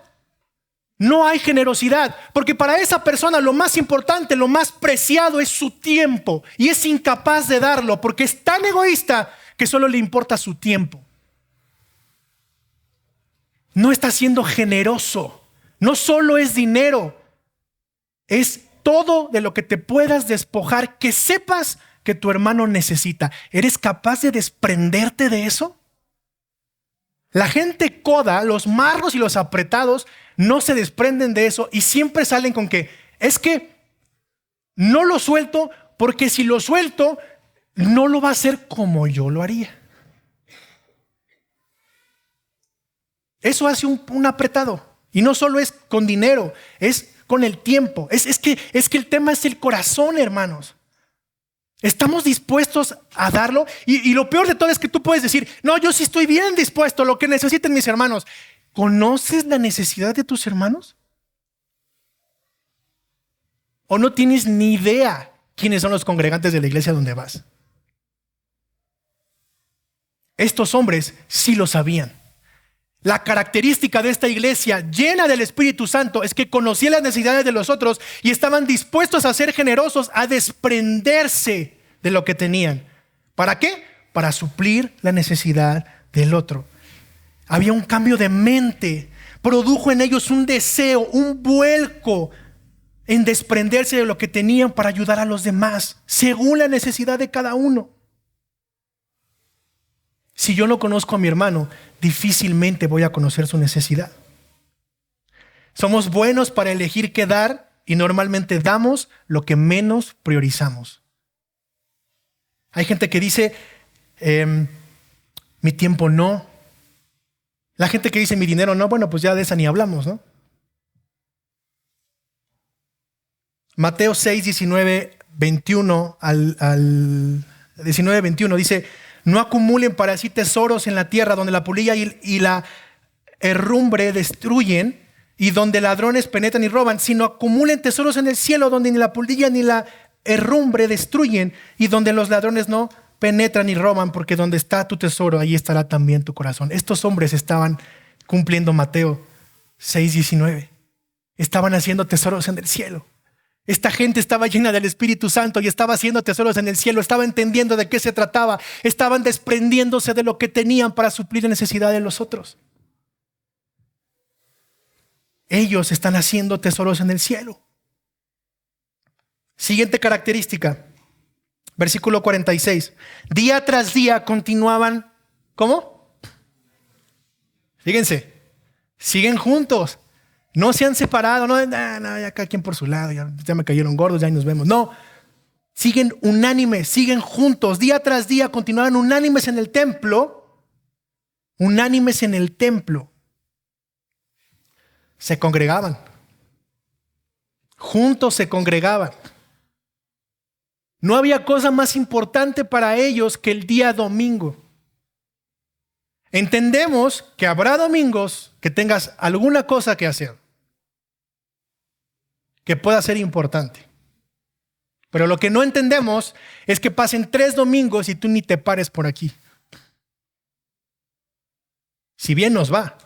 No hay generosidad, porque para esa persona lo más importante, lo más preciado es su tiempo, y es incapaz de darlo porque es tan egoísta que solo le importa su tiempo. No está siendo generoso. No solo es dinero, es todo de lo que te puedas despojar, que sepas que tu hermano necesita. ¿Eres capaz de desprenderte de eso? La gente coda, los marros y los apretados, no se desprenden de eso y siempre salen con que es que no lo suelto porque si lo suelto no lo va a hacer como yo lo haría. Eso hace un apretado, y no solo es con dinero, es con el tiempo. Es que el tema es el corazón, hermanos. ¿Estamos dispuestos a darlo? Y lo peor de todo es que tú puedes decir, no, yo sí estoy bien dispuesto a lo que necesiten mis hermanos. ¿Conoces la necesidad de tus hermanos? ¿O no tienes ni idea quiénes son los congregantes de la iglesia donde vas? Estos hombres sí lo sabían. La característica de esta iglesia llena del Espíritu Santo es que conocían las necesidades de los otros y estaban dispuestos a ser generosos, a desprenderse de lo que tenían. ¿Para qué? Para suplir la necesidad del otro. Había un cambio de mente. Produjo en ellos un deseo, un vuelco en desprenderse de lo que tenían para ayudar a los demás, según la necesidad de cada uno. Si yo no conozco a mi hermano, difícilmente voy a conocer su necesidad. Somos buenos para elegir qué dar y normalmente damos lo que menos priorizamos. Hay gente que dice, mi tiempo no. La gente que dice mi dinero no, bueno, pues ya de esa ni hablamos, ¿no? Mateo 6, 19, 21 al 19, 21 dice: no acumulen para sí tesoros en la tierra donde la polilla y la herrumbre destruyen y donde ladrones penetran y roban, sino acumulen tesoros en el cielo donde ni la polilla ni la herrumbre destruyen y donde los ladrones no penetran y roban, porque donde está tu tesoro, ahí estará también tu corazón. Estos hombres estaban cumpliendo Mateo 6, 19. Estaban haciendo tesoros en el cielo. Esta gente estaba llena del Espíritu Santo y estaba haciendo tesoros en el cielo, estaba entendiendo de qué se trataba, estaban desprendiéndose de lo que tenían para suplir la necesidad de los otros. Ellos están haciendo tesoros en el cielo. Siguiente característica, versículo 46. Día tras día continuaban, ¿cómo? Fíjense, siguen juntos. No se han separado, no, ya cada quien por su lado, ya me cayeron gordos, ya ahí nos vemos. No, siguen unánimes, siguen juntos, día tras día continuaban unánimes en el templo, se congregaban, juntos se congregaban. No había cosa más importante para ellos que el día domingo. Entendemos que habrá domingos que tengas alguna cosa que hacer, que pueda ser importante. Pero lo que no entendemos es que pasen 3 domingos y tú ni te pares por aquí. Si bien nos va,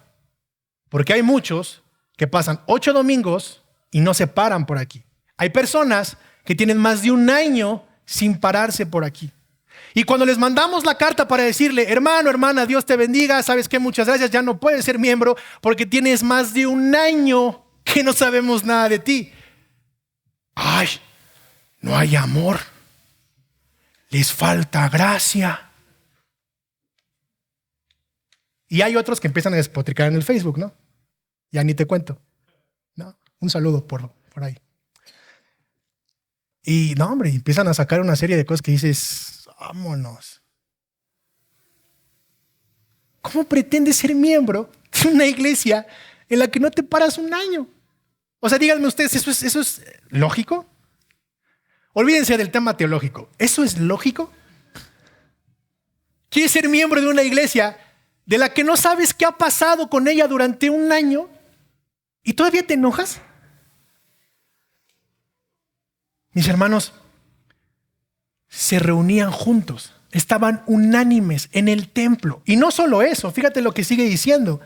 porque hay muchos que pasan 8 domingos y no se paran por aquí. Hay personas que tienen más de un año sin pararse por aquí. Y cuando les mandamos la carta para decirle, hermano, hermana, Dios te bendiga, ¿sabes qué? Muchas gracias, ya no puedes ser miembro porque tienes más de un año que no sabemos nada de ti. Ay, no hay amor, les falta gracia. Y hay otros que empiezan a despotricar en el Facebook, ¿no? Ya ni te cuento, ¿no? Un saludo por ahí. Y no, hombre, empiezan a sacar una serie de cosas que dices, vámonos. ¿Cómo pretendes ser miembro de una iglesia en la que no te paras un año? O sea, díganme ustedes, ¿eso es lógico? Olvídense del tema teológico. ¿Eso es lógico? ¿Quieres ser miembro de una iglesia de la que no sabes qué ha pasado con ella durante un año y todavía te enojas? Mis hermanos, se reunían juntos, estaban unánimes en el templo. Y no solo eso, fíjate lo que sigue diciendo.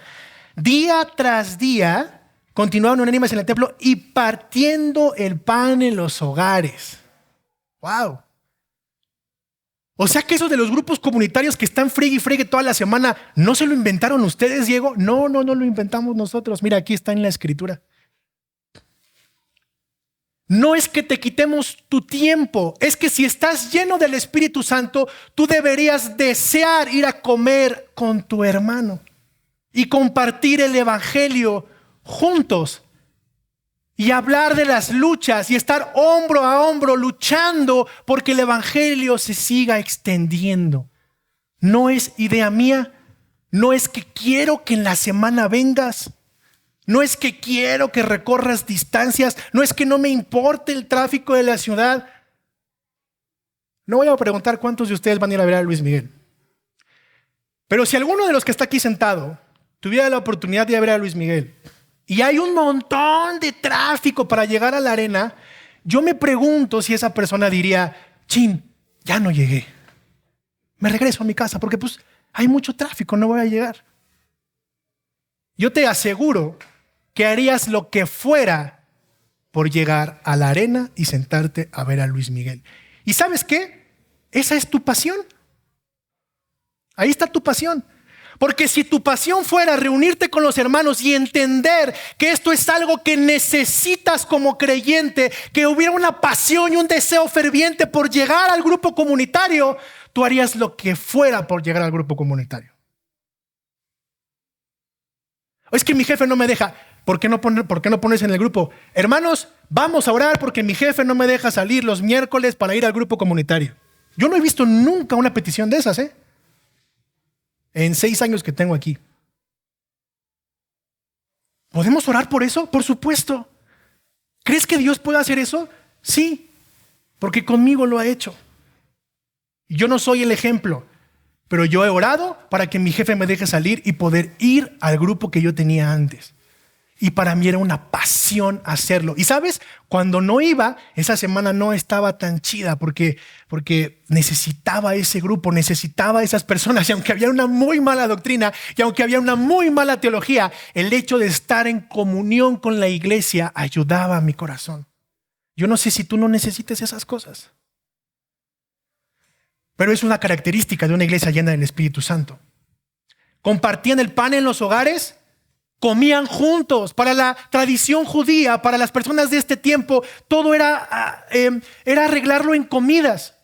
Día tras día continuaban unánimes en el templo y partiendo el pan en los hogares. ¡Wow! O sea que eso de los grupos comunitarios que están friegue y friegue toda la semana, ¿no se lo inventaron ustedes, Diego? No lo inventamos nosotros. Mira, aquí está en la Escritura. No es que te quitemos tu tiempo, es que si estás lleno del Espíritu Santo, tú deberías desear ir a comer con tu hermano y compartir el Evangelio juntos y hablar de las luchas y estar hombro a hombro luchando porque el Evangelio se siga extendiendo. No es idea mía, no es que quiero que en la semana vengas. No es que quiero que recorras distancias, no es que no me importe el tráfico de la ciudad. No voy a preguntar cuántos de ustedes van a ir a ver a Luis Miguel. Pero si alguno de los que está aquí sentado tuviera la oportunidad de ir a ver a Luis Miguel y hay un montón de tráfico para llegar a la arena, yo me pregunto si esa persona diría, chin, ya no llegué. Me regreso a mi casa porque pues hay mucho tráfico, no voy a llegar. Yo te aseguro que harías lo que fuera por llegar a la arena y sentarte a ver a Luis Miguel. ¿Y sabes qué? Esa es tu pasión. Ahí está tu pasión. Porque si tu pasión fuera reunirte con los hermanos y entender que esto es algo que necesitas como creyente, que hubiera una pasión y un deseo ferviente por llegar al grupo comunitario, tú harías lo que fuera por llegar al grupo comunitario. Es que mi jefe no me deja. ¿Por qué no pones en el grupo? Hermanos, vamos a orar porque mi jefe no me deja salir los miércoles para ir al grupo comunitario. Yo no he visto nunca una petición de esas, en 6 años que tengo aquí. ¿Podemos orar por eso? Por supuesto. ¿Crees que Dios puede hacer eso? Sí, porque conmigo lo ha hecho. Yo no soy el ejemplo, pero yo he orado para que mi jefe me deje salir y poder ir al grupo que yo tenía antes. Y para mí era una pasión hacerlo. Y sabes, cuando no iba, esa semana no estaba tan chida porque necesitaba ese grupo, necesitaba esas personas. Y aunque había una muy mala doctrina y aunque había una muy mala teología, el hecho de estar en comunión con la iglesia ayudaba a mi corazón. Yo no sé si tú no necesites esas cosas. Pero es una característica de una iglesia llena del Espíritu Santo. Compartían el pan en los hogares. Comían juntos. Para la tradición judía, para las personas de este tiempo, todo era arreglarlo en comidas.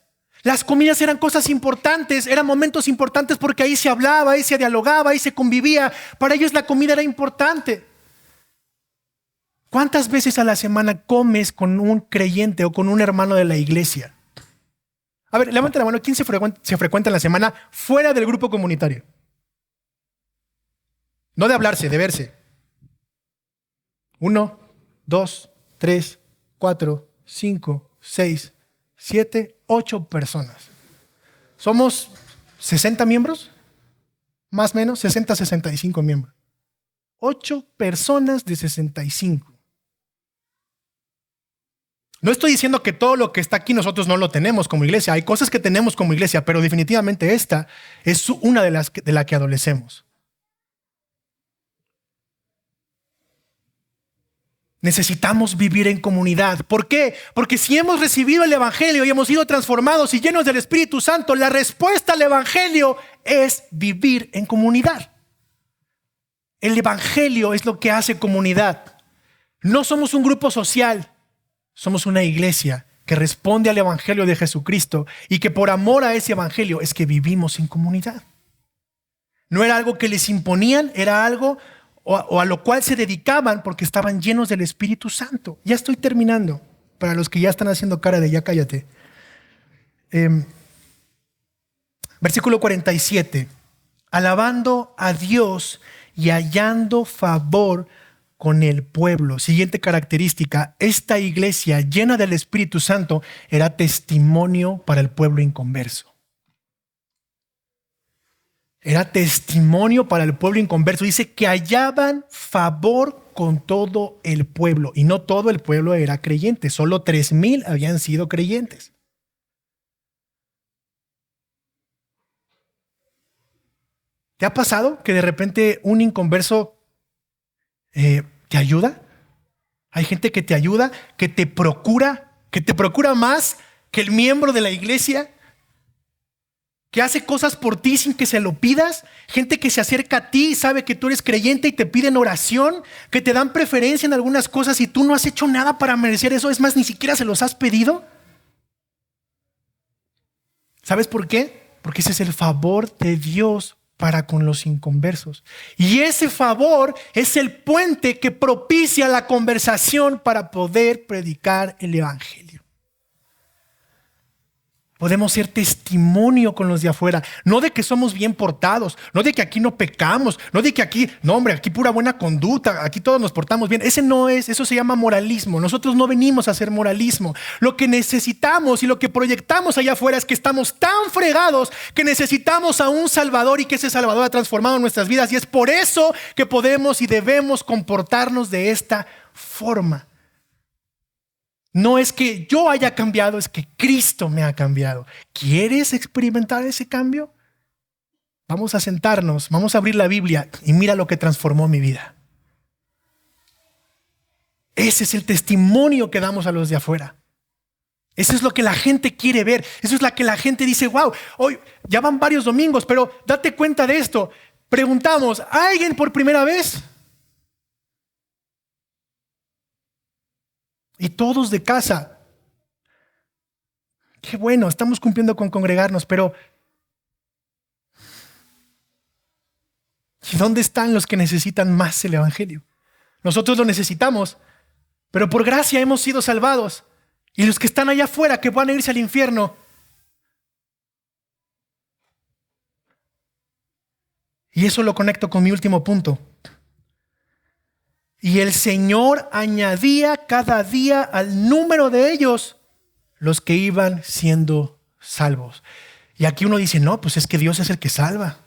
Las comidas eran cosas importantes, eran momentos importantes porque ahí se hablaba, ahí se dialogaba, ahí se convivía. Para ellos la comida era importante. ¿Cuántas veces a la semana comes con un creyente o con un hermano de la iglesia? A ver, levanta la mano. ¿Quién se frecuenta en la semana fuera del grupo comunitario? No de hablarse, de verse. 1, 2, 3, 4, 5, 6, 7, 8 personas. ¿Somos 60 miembros? Más o menos, 60, 65 miembros. 8 personas de 65. No estoy diciendo que todo lo que está aquí nosotros no lo tenemos como iglesia. Hay cosas que tenemos como iglesia, pero definitivamente esta es una de las de la que adolecemos. Necesitamos vivir en comunidad. ¿Por qué? Porque si hemos recibido el Evangelio y hemos sido transformados y llenos del Espíritu Santo, la respuesta al Evangelio es vivir en comunidad. El Evangelio es lo que hace comunidad. No somos un grupo social, somos una iglesia que responde al Evangelio de Jesucristo y que por amor a ese Evangelio es que vivimos en comunidad. No era algo que les imponían, era algo o a lo cual se dedicaban porque estaban llenos del Espíritu Santo. Ya estoy terminando, para los que ya están haciendo cara de ya cállate. Versículo 47. Alabando a Dios y hallando favor con el pueblo. Siguiente característica, esta iglesia llena del Espíritu Santo era testimonio para el pueblo inconverso. Era testimonio para el pueblo inconverso. Dice que hallaban favor con todo el pueblo. Y no todo el pueblo era creyente. Solo 3,000 habían sido creyentes. ¿Te ha pasado que de repente un inconverso te ayuda? Hay gente que te ayuda, que te procura más que el miembro de la iglesia, que hace cosas por ti sin que se lo pidas. Gente que se acerca a ti y sabe que tú eres creyente y te piden oración, que te dan preferencia en algunas cosas y tú no has hecho nada para merecer eso. Es más, ni siquiera se los has pedido. ¿Sabes por qué? Porque ese es el favor de Dios para con los inconversos. Y ese favor es el puente que propicia la conversación para poder predicar el Evangelio. Podemos ser testimonio con los de afuera. No de que somos bien portados, no de que aquí no pecamos, no de que aquí, no hombre, aquí pura buena conducta, aquí todos nos portamos bien. Eso se llama moralismo. Nosotros no venimos a hacer moralismo. Lo que necesitamos y lo que proyectamos allá afuera es que estamos tan fregados que necesitamos a un Salvador y que ese Salvador ha transformado nuestras vidas. Y es por eso que podemos y debemos comportarnos de esta forma. No es que yo haya cambiado, es que Cristo me ha cambiado. ¿Quieres experimentar ese cambio? Vamos a sentarnos, vamos a abrir la Biblia y mira lo que transformó mi vida. Ese es el testimonio que damos a los de afuera. Eso es lo que la gente quiere ver. Eso es lo que la gente dice, wow, hoy ya van varios domingos, pero date cuenta de esto. Preguntamos, ¿alguien por primera vez? Y todos de casa. Qué bueno, estamos cumpliendo con congregarnos, pero ¿y dónde están los que necesitan más el evangelio? Nosotros lo necesitamos, pero por gracia hemos sido salvados. Y los que están allá afuera, que van a irse al infierno. Y eso lo conecto con mi último punto. Y el Señor añadía cada día al número de ellos los que iban siendo salvos. Y aquí uno dice, no, pues es que Dios es el que salva.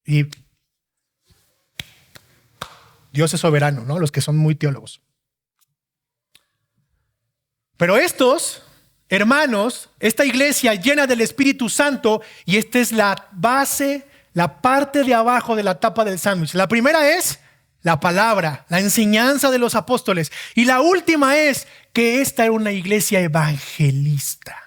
Y Dios es soberano, ¿no? Los que son muy teólogos. Pero estos hermanos, esta iglesia llena del Espíritu Santo, y esta es la base, la parte de abajo de la tapa del sándwich. La primera es la palabra, la enseñanza de los apóstoles. Y la última es que esta era una iglesia evangelista.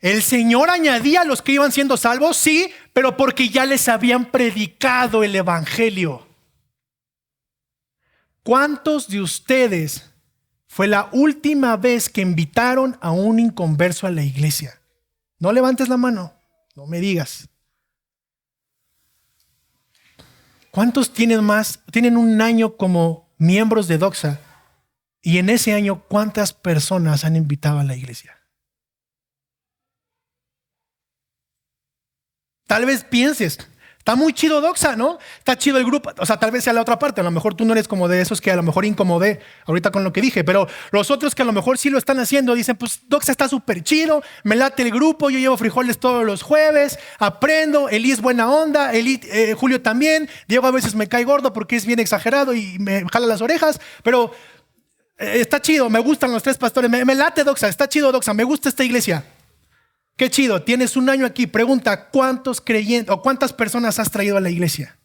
El Señor añadía a los que iban siendo salvos, sí, pero porque ya les habían predicado el evangelio. ¿Cuántos de ustedes fue la última vez que invitaron a un inconverso a la iglesia? No levantes la mano, no me digas. ¿Cuántos tienen un año como miembros de Doxa? Y en ese año, ¿cuántas personas han invitado a la iglesia? Tal vez pienses, está muy chido Doxa, ¿no? Está chido el grupo. O sea, tal vez sea la otra parte. A lo mejor tú no eres como de esos que a lo mejor incomodé ahorita con lo que dije. Pero los otros que a lo mejor sí lo están haciendo dicen, pues Doxa está súper chido, me late el grupo, yo llevo frijoles todos los jueves, aprendo, Eli es buena onda, Julio también, Diego a veces me cae gordo porque es bien exagerado y me jala las orejas, pero está chido, me gustan los tres pastores, me late Doxa, está chido Doxa, me gusta esta iglesia. Qué chido, tienes un año aquí. Pregunta, ¿cuántos creyentes o cuántas personas has traído a la iglesia?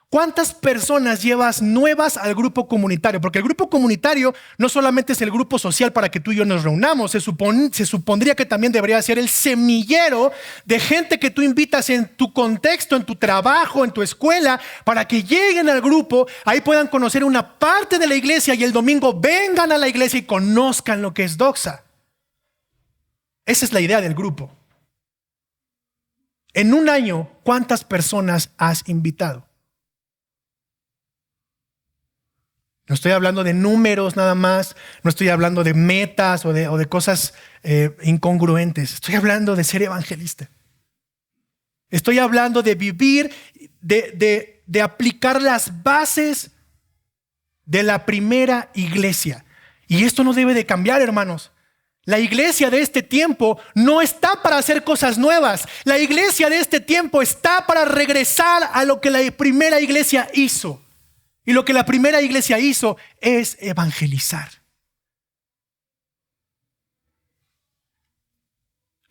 ¿Cuántas personas llevas nuevas al grupo comunitario? Porque el grupo comunitario no solamente es el grupo social para que tú y yo nos reunamos, se supondría que también debería ser el semillero de gente que tú invitas en tu contexto, en tu trabajo, en tu escuela, para que lleguen al grupo, ahí puedan conocer una parte de la iglesia y el domingo vengan a la iglesia y conozcan lo que es Doxa. Esa es la idea del grupo. En un año, ¿cuántas personas has invitado? No estoy hablando de números nada más, no estoy hablando de metas o de cosas incongruentes. Estoy hablando de ser evangelista. Estoy hablando de vivir, de aplicar las bases de la primera iglesia. Y esto no debe de cambiar, hermanos. La iglesia de este tiempo no está para hacer cosas nuevas. La iglesia de este tiempo está para regresar a lo que la primera iglesia hizo. Y lo que la primera iglesia hizo es evangelizar.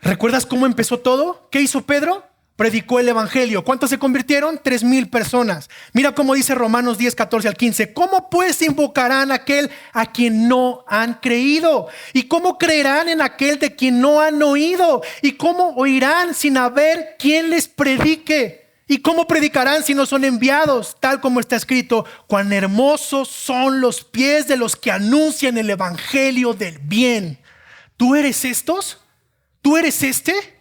¿Recuerdas cómo empezó todo? ¿Qué hizo Pedro? Predicó el evangelio. ¿Cuántos se convirtieron? 3,000 personas. Mira cómo dice Romanos 10, 14 al 15. ¿Cómo pues invocarán a aquel a quien no han creído? ¿Y cómo creerán en aquel de quien no han oído? ¿Y cómo oirán sin haber quien les predique? ¿Y cómo predicarán si no son enviados? Tal como está escrito, cuán hermosos son los pies de los que anuncian el evangelio del bien. ¿Tú eres estos? ¿Tú eres este?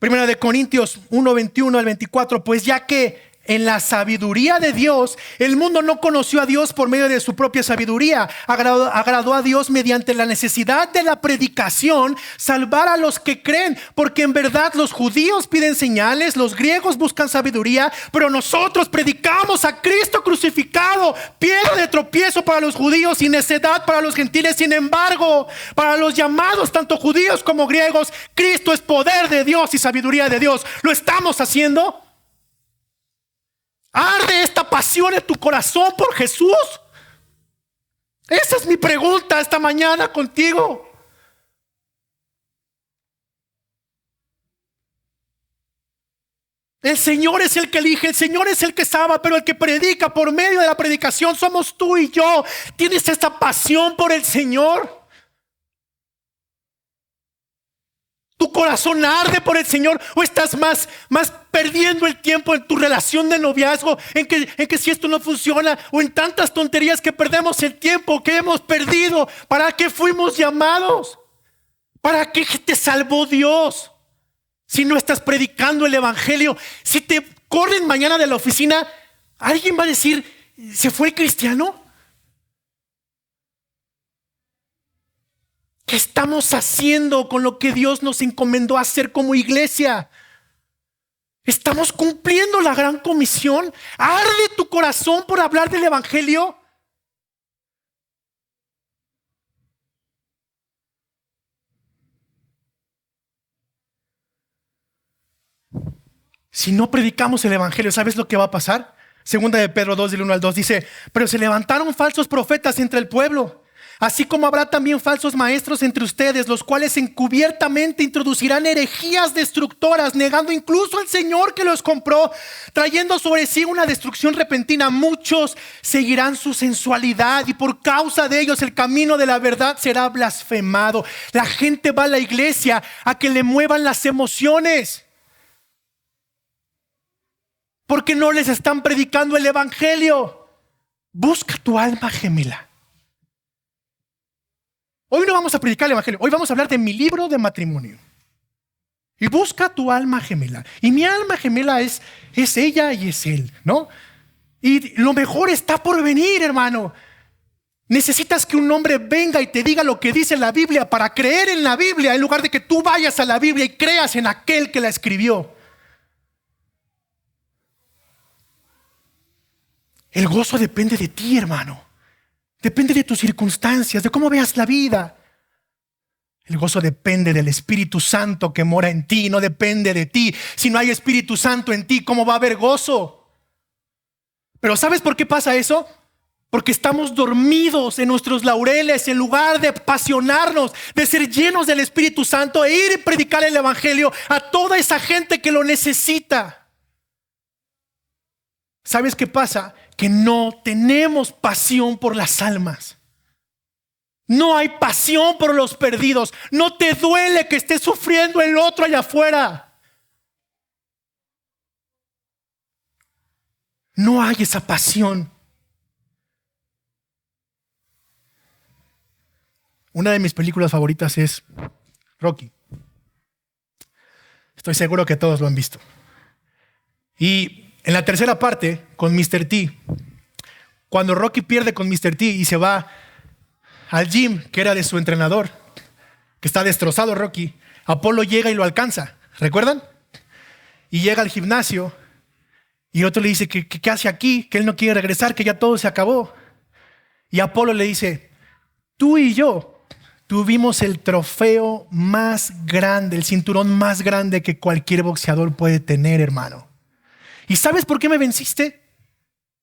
Primera de Corintios 1, 21 al 24, pues ya que en la sabiduría de Dios, el mundo no conoció a Dios por medio de su propia sabiduría, agradó a Dios mediante la necesidad de la predicación, salvar a los que creen, porque en verdad los judíos piden señales, los griegos buscan sabiduría, pero nosotros predicamos a Cristo crucificado, piedra de tropiezo para los judíos y necedad para los gentiles. Sin embargo, para los llamados, tanto judíos como griegos, Cristo es poder de Dios y sabiduría de Dios. ¿Lo estamos haciendo? ¿Arde esta pasión en tu corazón por Jesús? Esa es mi pregunta esta mañana contigo. El Señor es el que elige, el Señor es el que salva, pero el que predica por medio de la predicación somos tú y yo. ¿Tienes esta pasión por el Señor? ¿Tu corazón arde por el Señor o estás más perdiendo el tiempo en tu relación de noviazgo, en que si esto no funciona, o en tantas tonterías que perdemos el tiempo que hemos perdido? ¿Para qué fuimos llamados? ¿Para qué te salvó Dios? Si no estás predicando el evangelio, si te corren mañana de la oficina, ¿alguien va a decir, ¿se fue el cristiano? ¿Qué estamos haciendo con lo que Dios nos encomendó a hacer como iglesia? ¿Estamos cumpliendo la gran comisión? ¿Arde tu corazón por hablar del evangelio? Si no predicamos el evangelio, ¿sabes lo que va a pasar? Segunda de Pedro 2, del 1 al 2 dice: pero se levantaron falsos profetas entre el pueblo, así como habrá también falsos maestros entre ustedes, los cuales encubiertamente introducirán herejías destructoras, negando incluso al Señor que los compró, trayendo sobre sí una destrucción repentina. Muchos seguirán su sensualidad y por causa de ellos el camino de la verdad será blasfemado. La gente va a la iglesia a que le muevan las emociones, porque no les están predicando el evangelio. Busca tu alma gemela. Hoy no vamos a predicar el evangelio, hoy vamos a hablar de mi libro de matrimonio. Y busca tu alma gemela. Y mi alma gemela es ella y es él, ¿no? Y lo mejor está por venir, hermano. Necesitas que un hombre venga y te diga lo que dice la Biblia para creer en la Biblia, en lugar de que tú vayas a la Biblia y creas en aquel que la escribió. El gozo depende de ti, hermano. Depende de tus circunstancias, de cómo veas la vida. El gozo depende del Espíritu Santo que mora en ti, no depende de ti. Si no hay Espíritu Santo en ti, ¿cómo va a haber gozo? Pero ¿sabes por qué pasa eso? Porque estamos dormidos en nuestros laureles, en lugar de apasionarnos, de ser llenos del Espíritu Santo e ir y predicar el evangelio a toda esa gente que lo necesita. ¿Sabes qué pasa? Que no tenemos pasión por las almas. No hay pasión por los perdidos. No te duele que esté sufriendo el otro allá afuera. No hay esa pasión. Una de mis películas favoritas es Rocky. Estoy seguro que todos lo han visto. Y en la tercera parte, con Mr. T, cuando Rocky pierde con Mr. T y se va al gym, que era de su entrenador, que está destrozado Rocky, Apolo llega y lo alcanza, ¿recuerdan? Y llega al gimnasio y otro le dice que ¿qué hace aquí? Que él no quiere regresar, que ya todo se acabó. Y Apolo le dice: tú y yo tuvimos el trofeo más grande, el cinturón más grande que cualquier boxeador puede tener, hermano. ¿Y sabes por qué me venciste?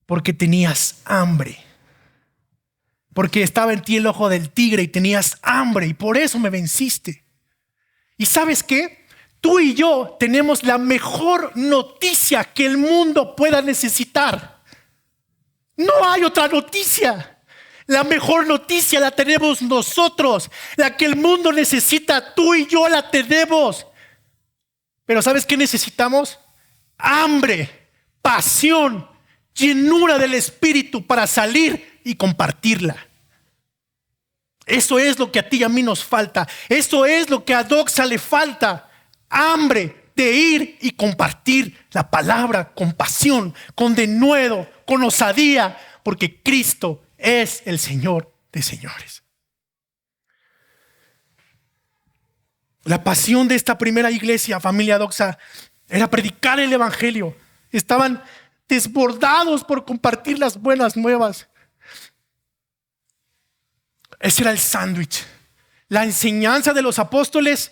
Porque tenías hambre. Porque estaba en ti el ojo del tigre y tenías hambre, y por eso me venciste. ¿Y sabes qué? Tú y yo tenemos la mejor noticia que el mundo pueda necesitar. No hay otra noticia. La mejor noticia la tenemos nosotros. La que el mundo necesita, tú y yo la tenemos. Pero ¿sabes qué necesitamos? Hambre, pasión, llenura del Espíritu para salir y compartirla. Eso es lo que a ti y a mí nos falta. Eso es lo que a Doxa le falta. Hambre de ir y compartir la palabra con pasión, con denuedo, con osadía, porque Cristo es el Señor de señores. La pasión de esta primera iglesia, familia Doxa, era predicar el evangelio. Estaban desbordados por compartir las buenas nuevas. Ese era el sándwich, la enseñanza de los apóstoles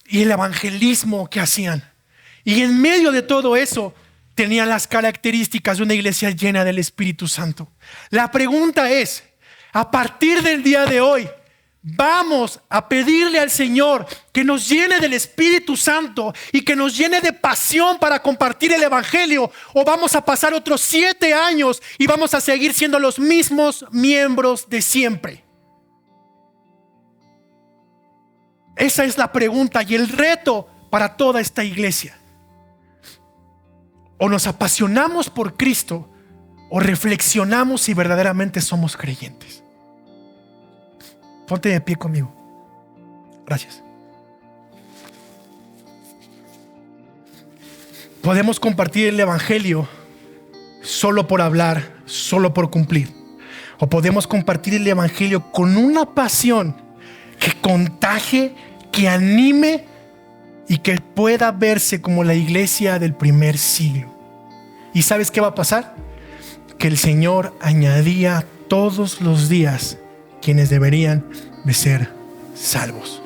y el evangelismo que hacían. Y en medio de todo eso tenían las características de una iglesia llena del Espíritu Santo. La pregunta es, a partir del día de hoy, vamos a pedirle al Señor que nos llene del Espíritu Santo y que nos llene de pasión para compartir el Evangelio, o vamos a pasar otros 7 años y vamos a seguir siendo los mismos miembros de siempre? Esa es la pregunta y el reto para toda esta iglesia. O nos apasionamos por Cristo, o reflexionamos si verdaderamente somos creyentes. Ponte de pie conmigo. Gracias. Podemos compartir el Evangelio solo por hablar, solo por cumplir. O podemos compartir el Evangelio con una pasión que contagie, que anime y que pueda verse como la iglesia del primer siglo. ¿Y sabes qué va a pasar? Que el Señor añadía todos los días quienes deberían de ser salvos.